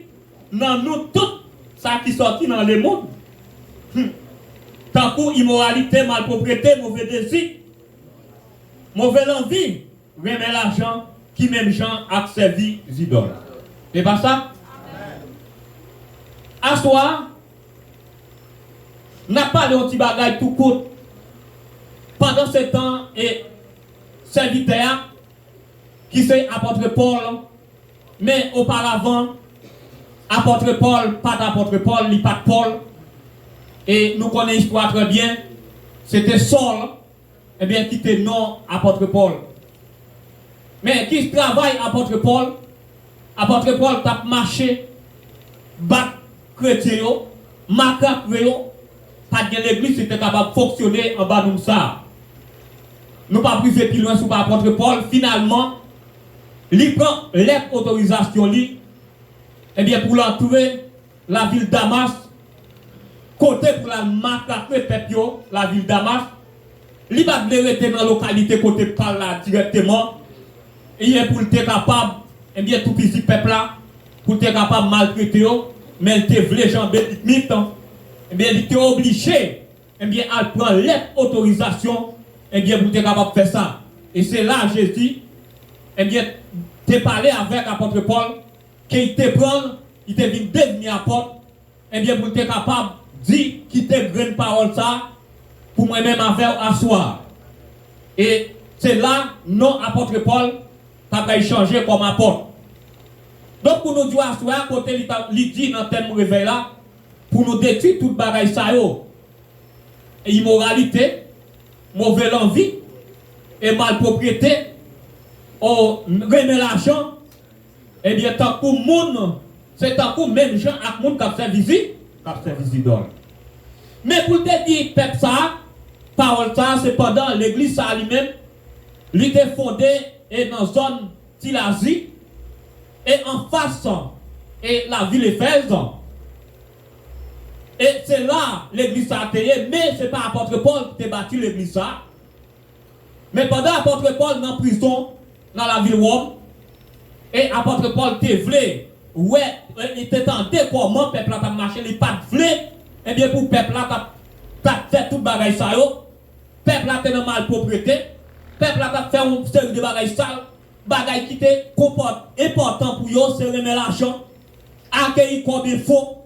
dans nous tout ça qui sortit dans le monde. Tant que immoralité, malpropriété, mauvais désir, mauvaise envie, remet l'argent qui même gens a servi idoles. C'est pas ça? À soi, n'a pas de petit bagage tout court. Pendant ce temps, et serviteur qui c'est apôtre Paul, mais auparavant, apôtre Paul, pas d'apôtre Paul, ni pas de Paul, et nous connaissons l'histoire très bien, c'était Saul, et bien qui était non apôtre Paul. Mais qui travaille apôtre Paul t'a marché, bat chrétien, macaque, pas de l'église était capable de fonctionner en bas de ça. Nous pas privé plus loin sur l'apôtre Paul, finalement, il prend l'autorisation, et bien pour l'entourer, la ville Damas, côté pour la massacrer Pepio, la ville Damas, il va rester dans la localité côté par là directement, et il est pour être capable, et bien tout petit peuple là, pour être capable de maltraiter, mais il te voulait jamber limite, et bien il était obligé, et bien à prendre l'autorisation, et bien pour être capable de faire ça. Et c'est là Jésus, et bien, tu parlé avec l'apôtre Paul, qu'il te prend, il te vient devenir apôtre, eh bien, pour être capable de dire qu'il te grande parole ça, pour moi-même avec asseoir. Et c'est là, non, apôtre Paul, tu as échangé comme apôtre. Donc, pour nous dire asseoir, côté il dit dans le thème réveil là, pour nous détruire toute bagaille ça, et immoralité, mauvaise envie, et malpropriété, remet l'argent, eh bien, tant que monde, c'est tant que même gens avec monde qui a fait visite d'or. Mais pour te dire, peuple ça, parole ça, c'est pendant l'église ça lui-même, il était fondé et dans la zone d'Asie, et en face, et la ville Éphèse. Et c'est là l'église a été, mais ce n'est pas l'apôtre Paul qui a bâti l'église ça. Mais pendant l'apôtre Paul dans la prison, dans la ville Rome, et l'apôtre Paul te voulait, ouais, il était tenté comment le peuple a marché, il n'a pas voulait, et bien pour le peuple a fait tout bagaille ça, le peuple a été dans malpropriété, le peuple a fait une série de bagaille sales, bagaille qui était important pour eux, c'est remettre l'argent, accueillir comme des faux,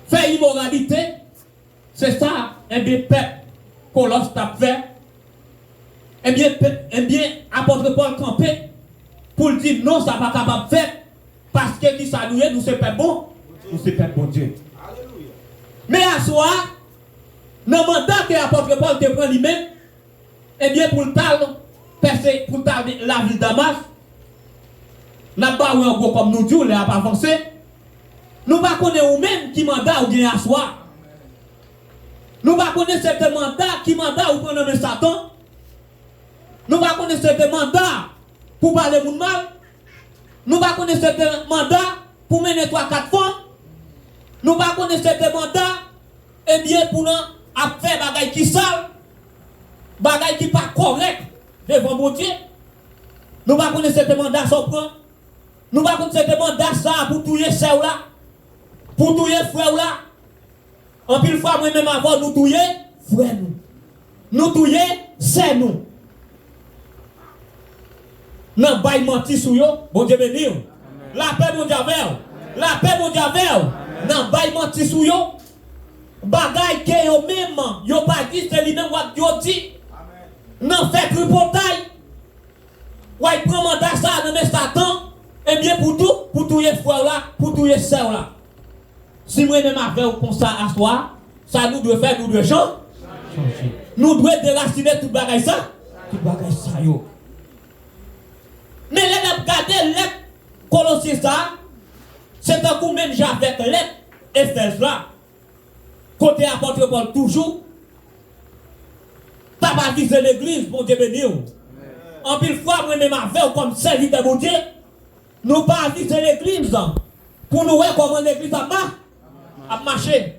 faire immoralité, c'est ça, et bien peuple, Colosse t'a fait. Eh bien, apôtre Paul campé pour dire non, ça va pas capable de faire parce que qui ça nous c'est pas bon, nous c'est pas bon Dieu. Alléluia. Mais à soir, dans le mandat que l'apôtre Paul te prend lui-même, eh bien pour le percer pour la ville Damas, n'a pas eu un gros comme nous Dieu, n'a pas avancé. Nous pas connaissons ou même qui mandat ou bien à soir. Nous pas connaissons ce mandat qui mandat ou prendre Satan. Nous ne connaissons pas ce mandat pour parler de mal. Nous ne connaissons pas ce mandat pour mener 3-4 fois. Nous ne connaissons pas ce mandat eh bien, pour nous faire des choses qui sont sales, des choses qui ne sont pas correctes devant mon Dieu. Nous ne connaissons pas ce mandat sans prendre. Nous ne connaissons pas ce mandat ça pour tuer ceux là, pour tuer frère là. En pile fois, moi-même avant, nous tuer frère nous. Nous tuer c'est nous. Non, bail menti sur yo, bon Dieu béni. La paix mon Dieu avec. La paix mon Dieu avec. Non, bail menti sur yo. Bagay que yo même, yo pas dit c'est lui même what yo dit. Non, fait tripotaille. Ouais, prend mandat ça dans Satan. Eh bien pour tout les frères là, pour tous les sœurs là. Si moi même avec comme ça à soir, ça nous doit faire nous doit changer. Nous devons déraciner tout bagay ça. Tout bagay ça yo. Mais les gens regardent les Colossiens ça, c'est un coup même j'avais les Éphèse là. Côté apôtre Paul toujours, t'as pas visé l'église, mon Dieu béni. En pile fois, moi-même avec comme serviteur de mon Dieu, nous pas visé l'église pour nous voir comment l'église a marché.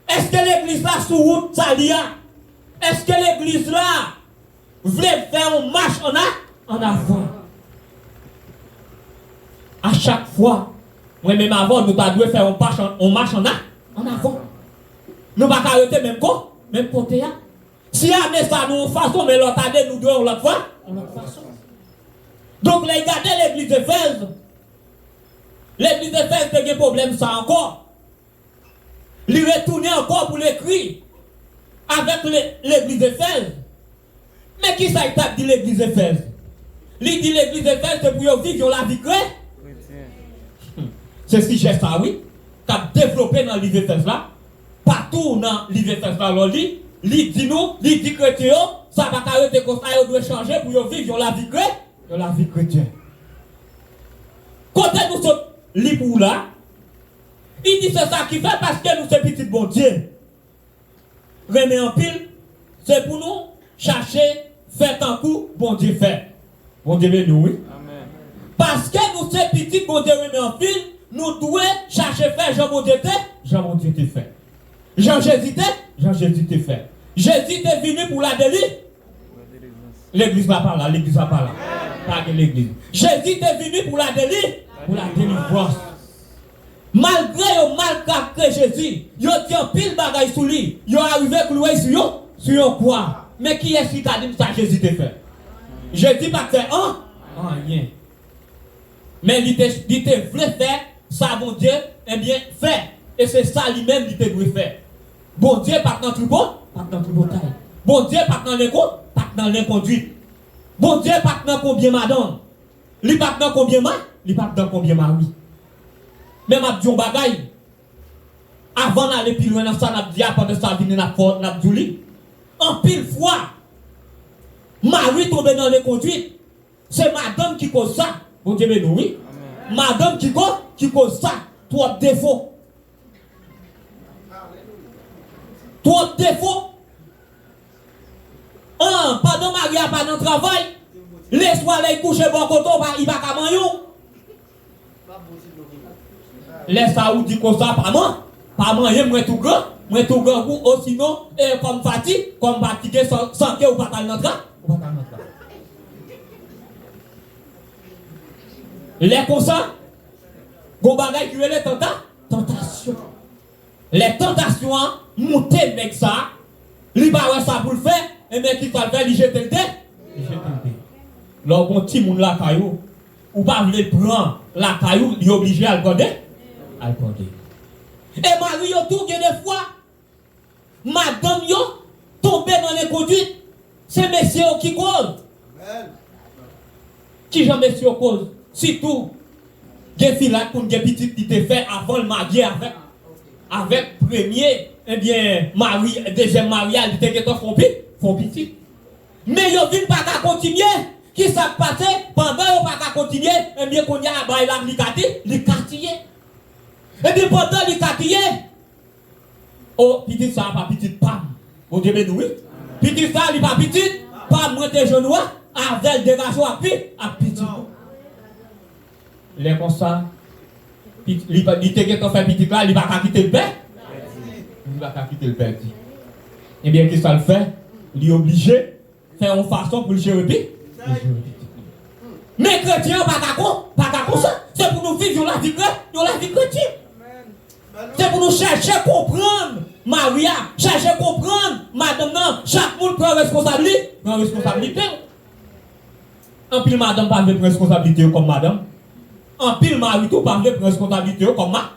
Est-ce que l'église là sous route ça lia? Est-ce que l'église là voulait faire une marche en avant? À chaque fois, moi-même avant, nous devons faire un marche en avant. Nous ne pouvons pas arrêter même côté. Si on met ça nous façon, mais l'autre année, nous devons l'autre fois, façon. Donc, les gars de l'église d'Éphèse, l'église d'Éphèse a des problèmes, ça encore. Il retourne encore pour l'écrire avec l'église d'Éphèse. Mais qui ça dit l'église d'Éphèse? Il dit l'église d'Éphèse, c'est pour vivre la vie chrétienne. C'est ce qui geste ça, oui, qui a développé dans l'île d'Éphèse là, partout dans l'île d'Éphèse là, l'île dit nous, l'île dit chrétien, ça va arrêter comme ça, il doit changer pour vivre la vie chrétienne. Quand nous sommes libres là, il dit c'est ça qui fait parce que nous sommes petits bon Dieu. Remet en pile, c'est pour nous chercher, faire un coup, bon Dieu fait. Bon Dieu béni, oui. Amen. Parce que nous sommes petits bon Dieu remet en pile, nous devons chercher faire Jean-Mon Dieu te fait. Jean-Jésus te fait. Jésus est venu pour la délivrance. L'église va pas là, l'église va pas là. Pas que l'église. Jésus est venu pour la délivrance. Malgré le mal qu'a Jésus, il a dit un pile bagaille sous lui. Il a arrivé à clouer sur quoi. Mais qui est-ce qui t'a dit ça Jésus te fait? Jésus pas fait rien. Mais il te voulait faire ça, bon Dieu, eh bien, fait. Et c'est ça lui-même qu'il te doit faire. Bon Dieu, pas dans tout bon, pas dans tout taille. Bon Dieu, pas dans l'inconduite, pas dans l'inconduite. Bon Dieu, pas dans combien madame. Il pas dans combien mari, il pas dans combien mari. Même à Dieu bagaille. Avant d'aller plus loin dans ça, n'a dit pendant ça venir n'a porte n'a dit en pile fois Marie tombe dans les conduites. C'est madame qui cause ça. Bon Dieu béni oui. Madame qui cause ça. Trois défauts. Trois défauts. Un, pendant Marie a pas dans le travail, laisse-moi aller coucher bon côté, il va pas manger. Laisse ça ou dit comme ça, pas moi. Pas manger, moi tout grand ou sinon, comme fatigue, comme fatigué, sans que ou pas dans notre ou pas dans notre les comme ça, bon bagay qui est les tentations. Les tentations, monter avec ça, li ba ouais ça pour le faire, et mais qui va le faire, il jette le dé. Lorsqu'on petit moun la caillou, ou pas vle prendre la caillou, il est obligé à le garder. Et Marie yo tout des fois, madame yo tombé dans les conduites, c'est messieurs qui cause. Qui j'en messieurs cause? Si tout, des filles là pour des petites qui te fait avant le mariage avec premier, eh bien, mari, deuxième mariage, il te fait font petit. Mais yo vinn pas continuer. Qui s'est passé pendant yo pas continuer, eh bien, qu'on y a bah la li quartier. Et bien pendant li quartier, oh, petit ça pas petit pam. Bon Dieu béni oui. Petit ça li pas petit, pas moins de genoux avec des garçons à petit. Les comme ça, il te fait petit là, il va pas quitter le père. Il va pas quitter le père. Eh bien, qu'est-ce qu'il fait? Il est obligé de faire une façon pour le gérer. Mais chrétien, pas comme ça. C'est pour nous vivre la vie chrétienne. C'est pour nous chercher à comprendre Maria, chercher à comprendre madame. Non, chaque monde prend responsabilité. En pile, madame pas de responsabilité comme madame. En pile, mari tout pas de responsabilité comme ma.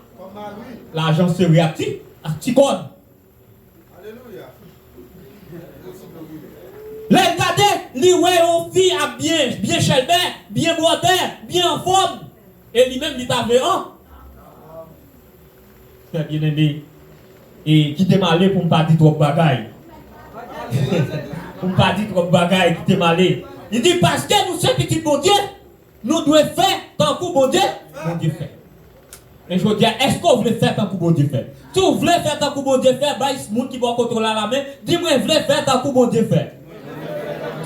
L'argent c'est réactif, acticone. Alléluia. Les gardés, les ouais, fille a bien chelbé, bien boité, bien en forme. Et lui-même, il t'avait un. C'est bien aimé. Et qui t'est malé pour ne pas dire trop de bagaille. Pour ne pas dire trop de bagaille, qui t'est malé. Il dit parce que nous sommes petits bon Dieu, nous devons faire tant que bon Dieu fait. Et je veux dire, est-ce que vous voulez faire tant que bon Dieu fait? Si vous voulez faire tant que bon Dieu fait, bah, il y a des gens qui vont contrôler la main. Dis-moi, vous voulez faire tant que bon Dieu fait?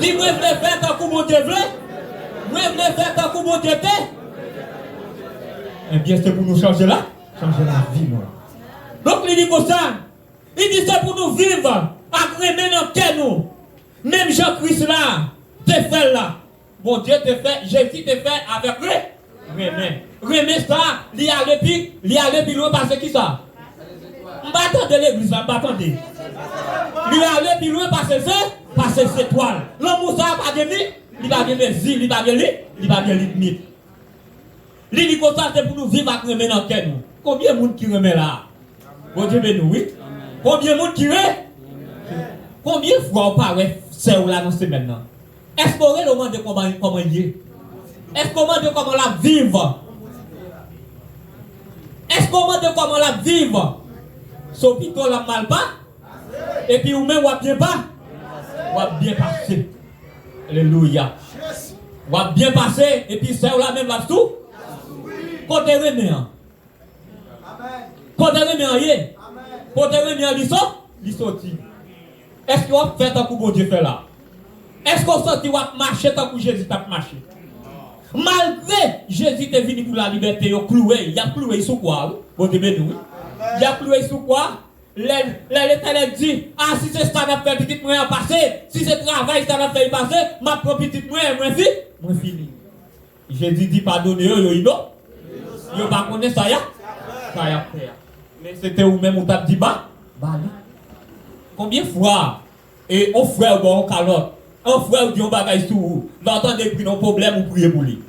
Dis-moi, vous voulez faire tant que bon Dieu veut? Moi, vous voulez faire tant que bon Dieu fait? Eh bien, c'est pour nous changer la vie, moi. Donc, il dit comme ça. Il dit c'est pour nous vivre, agrémer dans quel nous. Même Jean-Christ là, te fait là. Bon Dieu te fait, Jésus te fait avec remet. Remet ça, il y a le plus loin parce que qui ça? M'attendez de l'église, m'attendez. Il y a le plus loin parce que c'est étoile. L'homme ça pas de lui, il va bien zil, il va bien limite. Il dit comme ça, c'est pour nous vivre avec remet dans quel nous. Combien de monde qui remet là? Bon Dieu béni, oui. Combien de monde qui remet? Combien de fois on parle c'est là dans cette semaine? Est-ce qu'on a le moment de comment il est? Est-ce qu'on a de comment la vivre? Est-ce qu'on a de comment la vivre? Son pito la mal pas? Et puis ou même ou bien pas? Ou bien passer. Alléluia. Ou bien passer et puis c'est là même la tout? Côté remet. Côté remet. Côté remet il sorti. Est-ce qu'on va faire tant que bon Dieu fait là? Est-ce qu'on sorti va marcher tant que Jésus t'a marché? Malgré Jésus est venu pour la liberté, il a cloué sur quoi? Bon Dieu béni. Il a cloué sur quoi? L'Éternel dit, ah si c'est ça n'a fait petite moyen passer, si c'est travail ça n'a fait passer, ma propre petite moyen, moi fini. Jésus dit pardonnez eux, ils n'ont pas connu ça y a fait. Mais c'était où même où t'as dit bah? Combien de fois et on frère bon calotte, un frère dit on bagaille sur vous, l'entendre pris nos problèmes ou prier pour lui.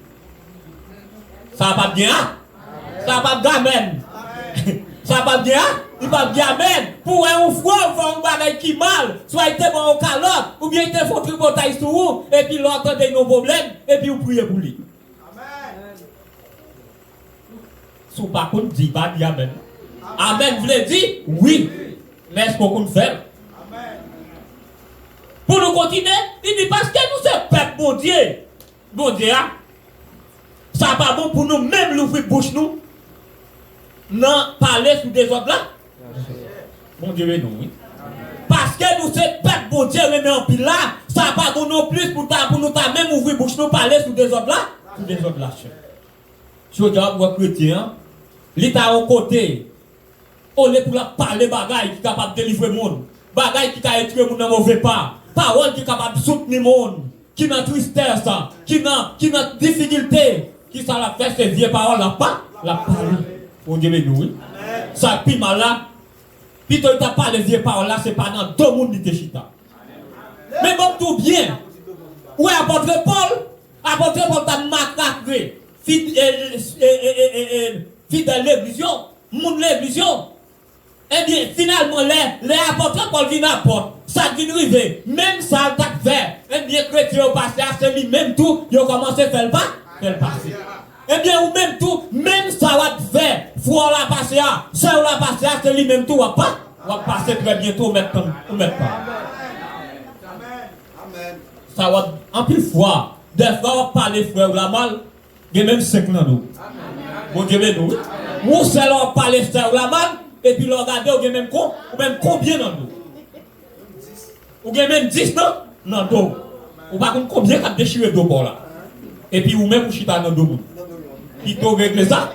Ça va pas bien. Ça va pas bien, amen. Ça va pas bien. Il va bien, amen. Pour un frère, il faut un bagage qui mal. Soit il te bon au calotte, ou bien il te faut tripotaille sur vous, et puis l'autre de nos problèmes, et puis vous priez pour lui. Si vous par contre dit pas, dit amen. Amen, vous voulez dire oui. Mais est-ce qu'on fait? Pour nous continuer, il dit parce que nous sommes peuple, bon Dieu. Bon Dieu, ça pas bon pour nous même l'ouvrir bouche nous. Non, parler sur des autres là. Bon Dieu, nous, oui. Parce que nous sommes peuple, bon Dieu, mais en pile là, ça pas bon non plus pour nous même ouvrir bouche nous parler sur des autres là. Sur des autres là. Je dis à vous, chrétien, l'État au côté. On est pour la parler bagaille qui est capable de délivrer le monde. Bagaille qui a été le monde dans mauvais pas. Parole qui est capable de soutenir le monde. Qui n'a tristesse, qui n'a difficulté. Qui ça l'a fait, ces vieilles paroles là pas. La parole. On dit mais nous, oui. Ça pis mal là. Puis tu n'as pas les vieilles paroles là, c'est pas dans deux mondes qui te chita. Mais bon, tout bien. Oui, apôtre Paul t'a massacré. Fidèle l'église, monde l'église. Eh bien, finalement, les apôtres Paul viennent à porte. Ça vient arriver. Même ça, t'a fait. Eh bien, chrétien au passé, c'est lui, même tout, il a commencé à faire le pas. Passer. Eh bien, ou même tout, même ça va te faire. Faut la passer, ça la passer, c'est lui, même tout, va pas. Va passer très bientôt, ou mettre pas. Ça va, en plus fois, des fois, on va parler frère ou la mal, il y a même 5 dans nous. Bon Dieu, nous. Ou c'est là, on parle frère ou la mal, et puis, regardez, ou même combien dans nous? Ou même 10 dans nous. Ou pas combien a déchiré d'eau pour là? Et puis, ou même, vous chita dans nous. Puis, tu règle ça?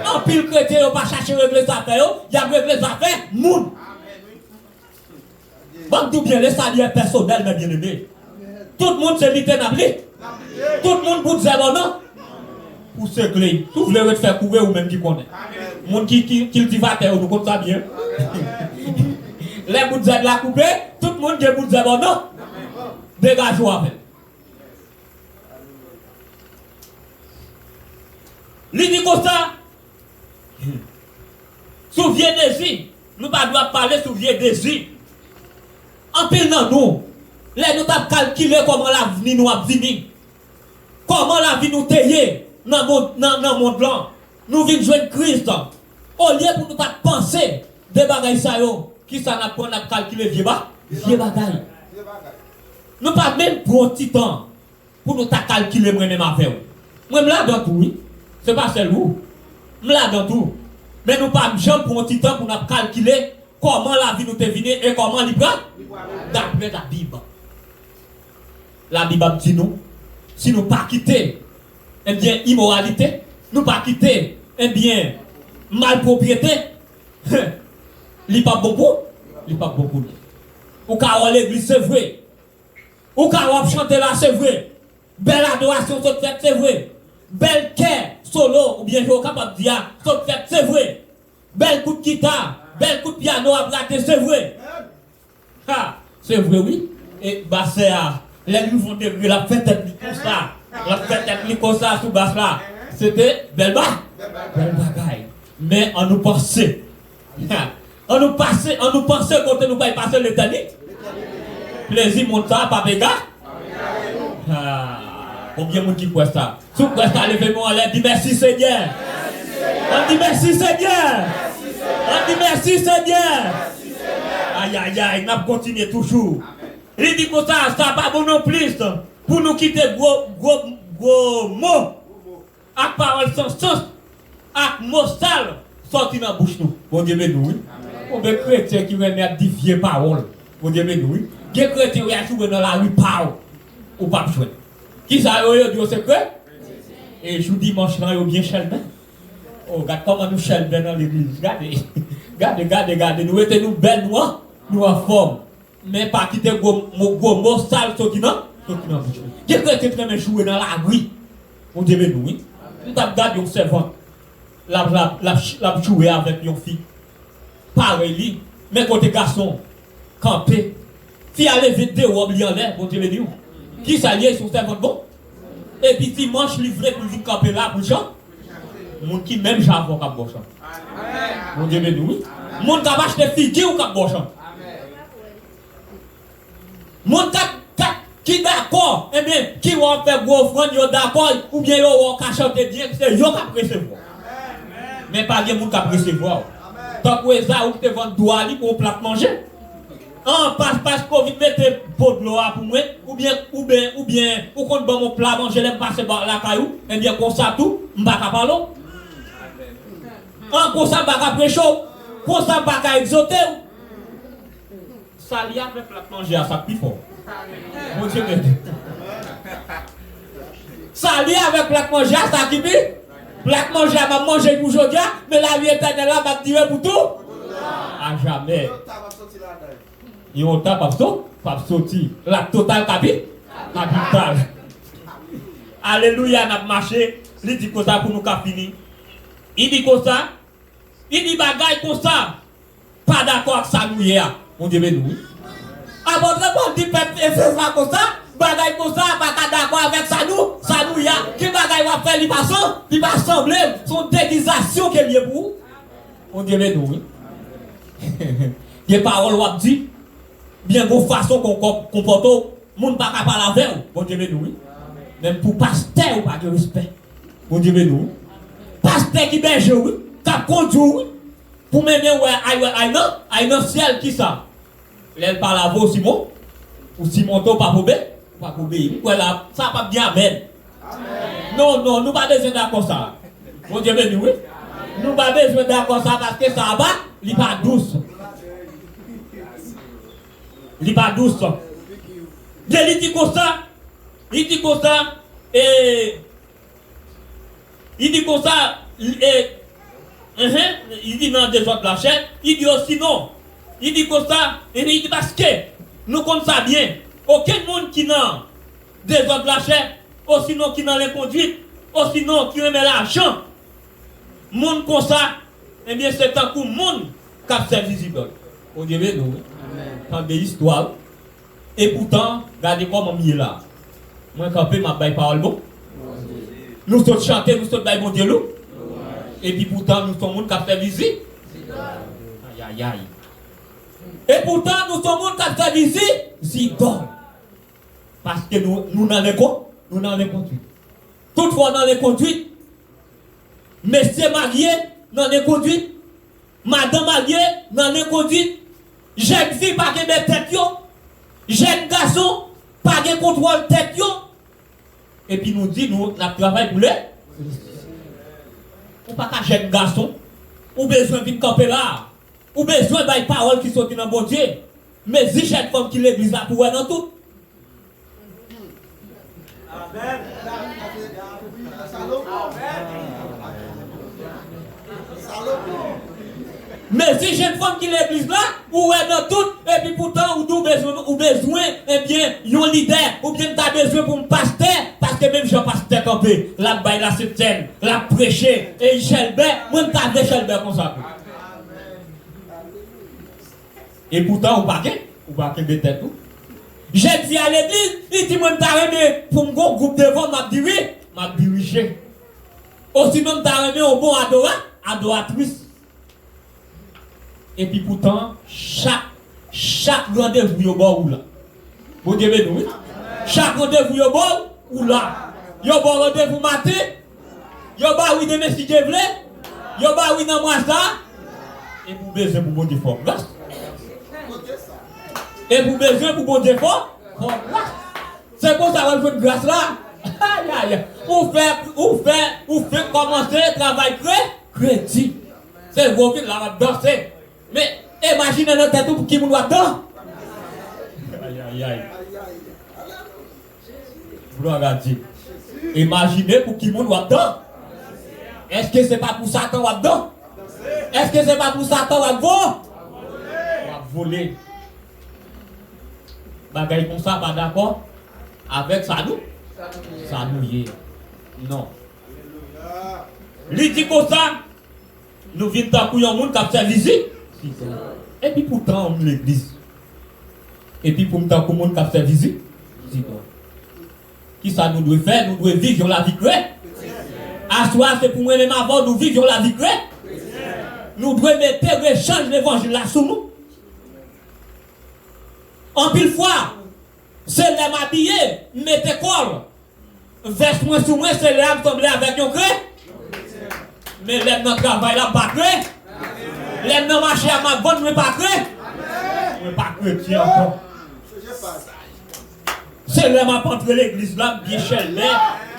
En pile chrétien, on pas chercher régler ça affaire, il y a régler ça affaire, moun. Bon, tout bien, les salaires personnels, mes bien-aimés. Tout le monde se littéralement. Tout le monde pour dire non. Pour se clé. Tout le monde faire courir ou même qui connaît. Monde qui cultivateur, nous compte ça bien. Les bouts de la couper, tout le monde qui est pour dire non. Dégagez-vous avec. L'idée comme ça. Souviens désir. Nous ne pouvons pas parler souviens désir. En pile dans nous. Là, nous avons calculé comment la vie nous a venir. Comment la vie nous tailler dans le monde blanc. Nous venons jouer Christ. Au lieu pour nous pas penser des bagailles ça yo, qui ça n'a pas calculé vieux bagailles. Nous pas même pour un petit temps pour nous calculer moi-même affaire. Moi là dans tout oui. C'est pas celle où. Là dans tout. Mais nous pas jamais pour un petit temps pour nous calculer comment la vie nous est venue et comment il va d'après la Bible. La Bible dit nous, si nous pas quitter, eh bien, immoralité, nous pas quitter, eh bien, malpropriété, il pas beaucoup. Ou quand l'église, c'est vrai. Ou quand chanter là, c'est vrai. Belle adoration, c'est vrai. Belle quai, solo, ou bien je suis capable de dire, c'est vrai. Belle coup de guitare, belle coup de piano à plater, c'est vrai. Ah, c'est vrai, oui. Et bah, c'est les nouveaux débuts, la fête comme ça. La fête comme ça, sous basse là. C'était belle bagaille. Mais on nous pensait. On nous pensait quand nous pas passer l'éternité. Plaisir, mon ça, pas béga. Combien de monde qui croit ça? Si vous croyez ça, levez-moi en l'air, dis merci Seigneur. On dit merci Seigneur. On dit merci Seigneur. Aïe, aïe, aïe, on continue toujours. Il dit que ça pas bon non plus. Pour nous quitter gros mots. À parole sans sens. À mots sales. Sorti dans la bouche nous. Bon Dieu, nous, oui. On veut chrétiens qui veulent mettre des vieilles paroles. Bon Dieu, nous, oui. Des chrétiens qui sont dans la rue parole. Ou pas jouer. Qui ça dit au secret? Et je vous dimanche là, il bien chelben. Oh, regarde comment nous chelben dans l'église. Regardez. Nous étions belles, nous en forme. Mais pas quitter gros mots sales, sorti dans la bouche. Des chrétiens qui veulent jouer dans la rue. Bon Dieu, nous, oui. Nous avons gardé un servant. La jouer avec une fille. Pareil, mais côté garçon, campé. Fille à lever de ou oublier en l'air, bon Dieu, nous. Qui s'allie sur servant bon? Et puis dimanche, livré pour venir camper là pour chanter. Moun qui même j'avoue qu'à bon chant. Mon Dieu béni, oui. Moun qui a acheté figure ou qu'à bon chant. Moun qui d'accord, eh bien, qui va faire gros offrande, yo d'accord, ou bien yo va chanter bien, c'est yo qui a recevoir. Mais pas de moun qui a recevoir. Tant que ça, ou te vend doigt pour plat manger. En passe Covid, mettez pot de l'eau pour moi, ou bien, ou quand bon mon plat manger, l'aime passer par la caillou, et bien, comme ça tout, m'baka pas l'eau. En comme ça, m'baka préchaud, comme ça, m'baka exoté. Ça lié avec plat manger à ça plus fort. Mon Dieu, ça lié avec plat manger à ça qui plus. Plat manger à ma manger pour aujourd'hui, mais la vie éternelle là va tirer pour tout. À jamais. Il y a un temps pas sortir. La totale capitale. Alléluia, n'a marché. Il dit comme ça pour nous finir. Il dit comme ça. Il dit bagaille comme ça. Pas d'accord avec ça nous hier. On dit mais nous. Avant de dire peuple et c'est ça comme ça. Bagaille comme ça, pas d'accord avec ça nous hier. Qui bagaille va faire il va sembler son déguisation qu'il y a pour. On dit mais nous. Il y a parole ou dit. Bien vos façons qu'on comporte, moun pas capable avec vous. Bon Dieu nous. Même pour pasteur ou pas de respect. Bon Dieu nous. Pasteur qui berge oui, qui conduit pour mener ouais non ciel qui ça. Elle parle à vous Simon ou Simon to pas pour obéir. Voilà, ça pas bien amen. Non, nous pas besoin d'accord ça. Bon Dieu nous. Nous pas besoin d'accord ça parce que ça va, il pas douce. Il n'est pas douce. Il dit comme ça. Il dit comme ça. Et. Il dit comme ça. Et. Il dit dans des autres la chaîne. Il dit aussi non. Il dit comme ça. Et il dit parce que nous connaissons ça bien. Aucun monde qui n'a des autres la chaîne. Ou sinon qui n'a les conduites. Ou sinon qui remet l'argent. Monde comme ça. Eh bien c'est un coup monde qui a fait visible. On dit bien nous. Dans des histoires. Et pourtant, regardez comment il est là. Moi, quand je m'a parole bon. Nous sommes chantés, nous sommes bon Dieu. Et puis pourtant, nous sommes monde qui a fait visite. Aïe, aïe, aïe. Et pourtant, nous sommes monde qui a fait visite. Zidon. Parce que nous n'en avons quoi? Nous n'en avons conduite. Toutefois, dans les conduites, messieurs mariés, dans les conduites, madame mariée, dans les conduites, jeune fille, pas de tête, jeune garçon, pas de contrôle tête. Et puis nous dit, nous travaillons pour les. Ou pas qu'un jeune garçon, ou besoin de camper là, ou besoin de paroles qui sont dans le bon Dieu. Mais si jeune femme qui l'église là pour dans tout. Amen. Mais si j'ai une femme qui l'église là, ou est dans tout, et puis pourtant, ou besoin, eh bien, yon leader, ou bien t'as besoin pour me pasteur, parce que même Jean pasteur campé, la baille la septaine, la prêcher, et Chelbert, moi t'as des Chelbert comme ça. Et pourtant, ou pas de tête tout. J'ai dit à l'église, il dit, moi t'as aimé pour mon groupe de vente, m'a dirigé. Aussi, même t'as aimé au bon adoratrice. Et puis pourtant, chaque rendez-vous au bord ou là. Vous devez nous, oui? Chaque rendez-vous au bord ou là. Yo bon rendez-vous matin. Yo ba oui de messi Devle. Yo ba oui dans moi ça. Et pour besoin pour bon défaut. Et pour besoin pour bon défaut. C'est pour ça qu'on fait une grâce là. Aïe aïe. Ou fait commencer le travail crédit. C'est vous qui la danser. Mais imaginez notre tête pour qui nous doit dans. Aïe aïe aïe. Gloire à Dieu. Imaginez pour qui nous doit dans. Est-ce que c'est pas pour Satan ou dedans? Est-ce que c'est pas pour Satan ou voler? Bagaille comme ça, pas d'accord avec ça nous? Ça nous y est. Non. Lui dit comme ça, nous venons d'appuyer un monde qui a fait visite. Et puis pourtant, on l'église. Et puis pour nous, monde qui a fait visite. Qui ça nous doit faire? Nous devons vivre la vie chrétienne. À soi, c'est pour moi-même avant nous vivre la vie chrétienne. Nous devons mettre l'échange de l'évangile là sous nous. En pile fois, c'est l'homme habillé, mettez col. Veste-moi sous moi, c'est l'homme semblé avec un chrétien. Mais l'homme dans le travail là, pas chrétien. L'homme dans le marché à ma bonne, mais pas chrétien. Mais pas chrétien encore. C'est là m'a entre l'église là, bien chelbé,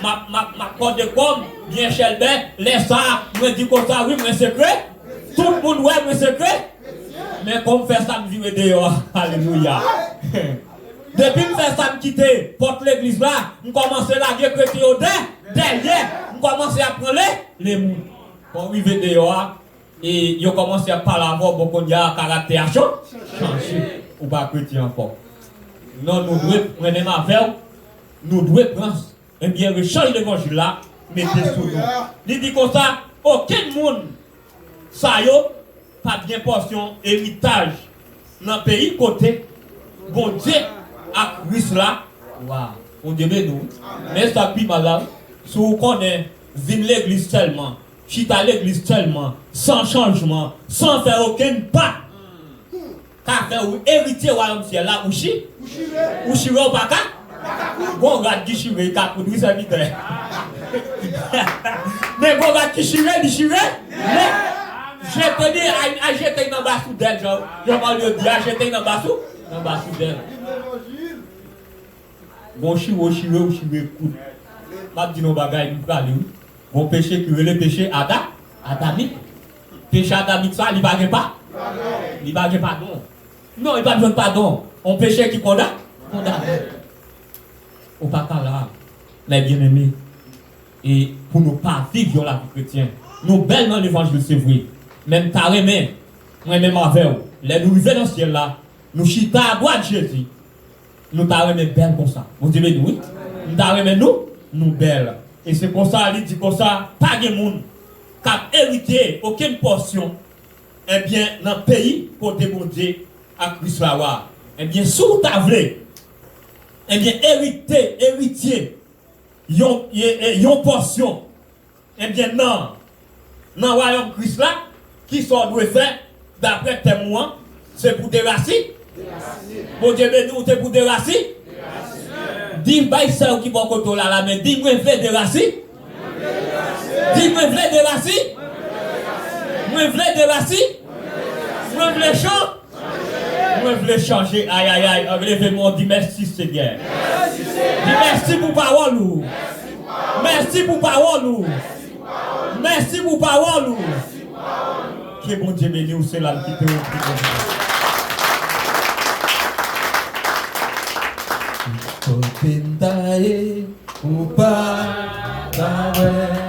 ma corde de com, bien chelbé, les ça, me dit comme ça, oui, mais secret. Tout le monde ouais, mais secret. Mais comme faire ça, me vire dehors. Alléluia. Depuis que faire ça, me quitter, porte l'église là, je commence à la guerre chrétien derrière, je commence à prendre les mots. Quand on arrive dehors, et ils commencent à parler avant, beaucoup de caractère changer. Ou pas chrétien encore. Non, nous devons prendre ma verre, nous devons prendre un bien rechange l'évangile là, mettez sous nous. Il dit comme ça, aucun monde, ça y est, pas bien portion, héritage, dans le pays côté, bon Dieu, à Christ là, waouh, on Dieu nous. Mais ça puis malade, si vous connaissez, vivre l'église tellement, chita l'église tellement, sans changement, sans faire aucun pas. Car vous héritez au royaume ciel là, ou chiré ou pas bon, regarde qui chiré, car pour lui serviteur. Mais bon, regarde qui chiré, mais je te dis, à jeter dans le bas sous d'elle, je vais lui dire, à jeter dans le bas sous d'elle. Bon, chiré, écoute. Je dis nos bagailles, nous parlons. Bon, péché, qui veut le péché, adamique. Péché adamique, ça, il ne va pas. Il ne va pas, non. Non, il n'y a pas besoin de pardon. On péché qui condamne. Au pas là, les bien-aimés. Et pour nous pas vivre la vie chrétienne, nous belles dans l'évangile, c'est vrai. Même ta remè, moi-même avec vous. Les nous vivons dans le ciel là, nous chita à boire de Jésus. Nous ta remè belle comme ça. Vous dites oui? Nous ta remè nous belles. Et c'est pour ça, il dit comme ça, pas de monde qui a hérité aucune portion. Eh bien, dans le pays, côté bon Dieu, à Christ la eh bien, sous ta vle, eh bien, héritier, yon portion, eh bien, non, dans le royaume Christ là, qui sont doit faire, d'après témoin, c'est pour des racines. Bon Dieu, nous, c'est pour des racines. Dis-moi, ça qui va côté là, mais dis-moi, vle des racines. Dis-moi, vle des racines. Moi, vle des racines. Moi, vle changer. Moi, vle changer. Aïe, aïe, aïe. Levez-moi, dis merci, Seigneur. Dis merci pour parole. Merci pour parole. Merci pour parole. Que bon Dieu bénisse, c'est là qui te Open tae, upa tawe.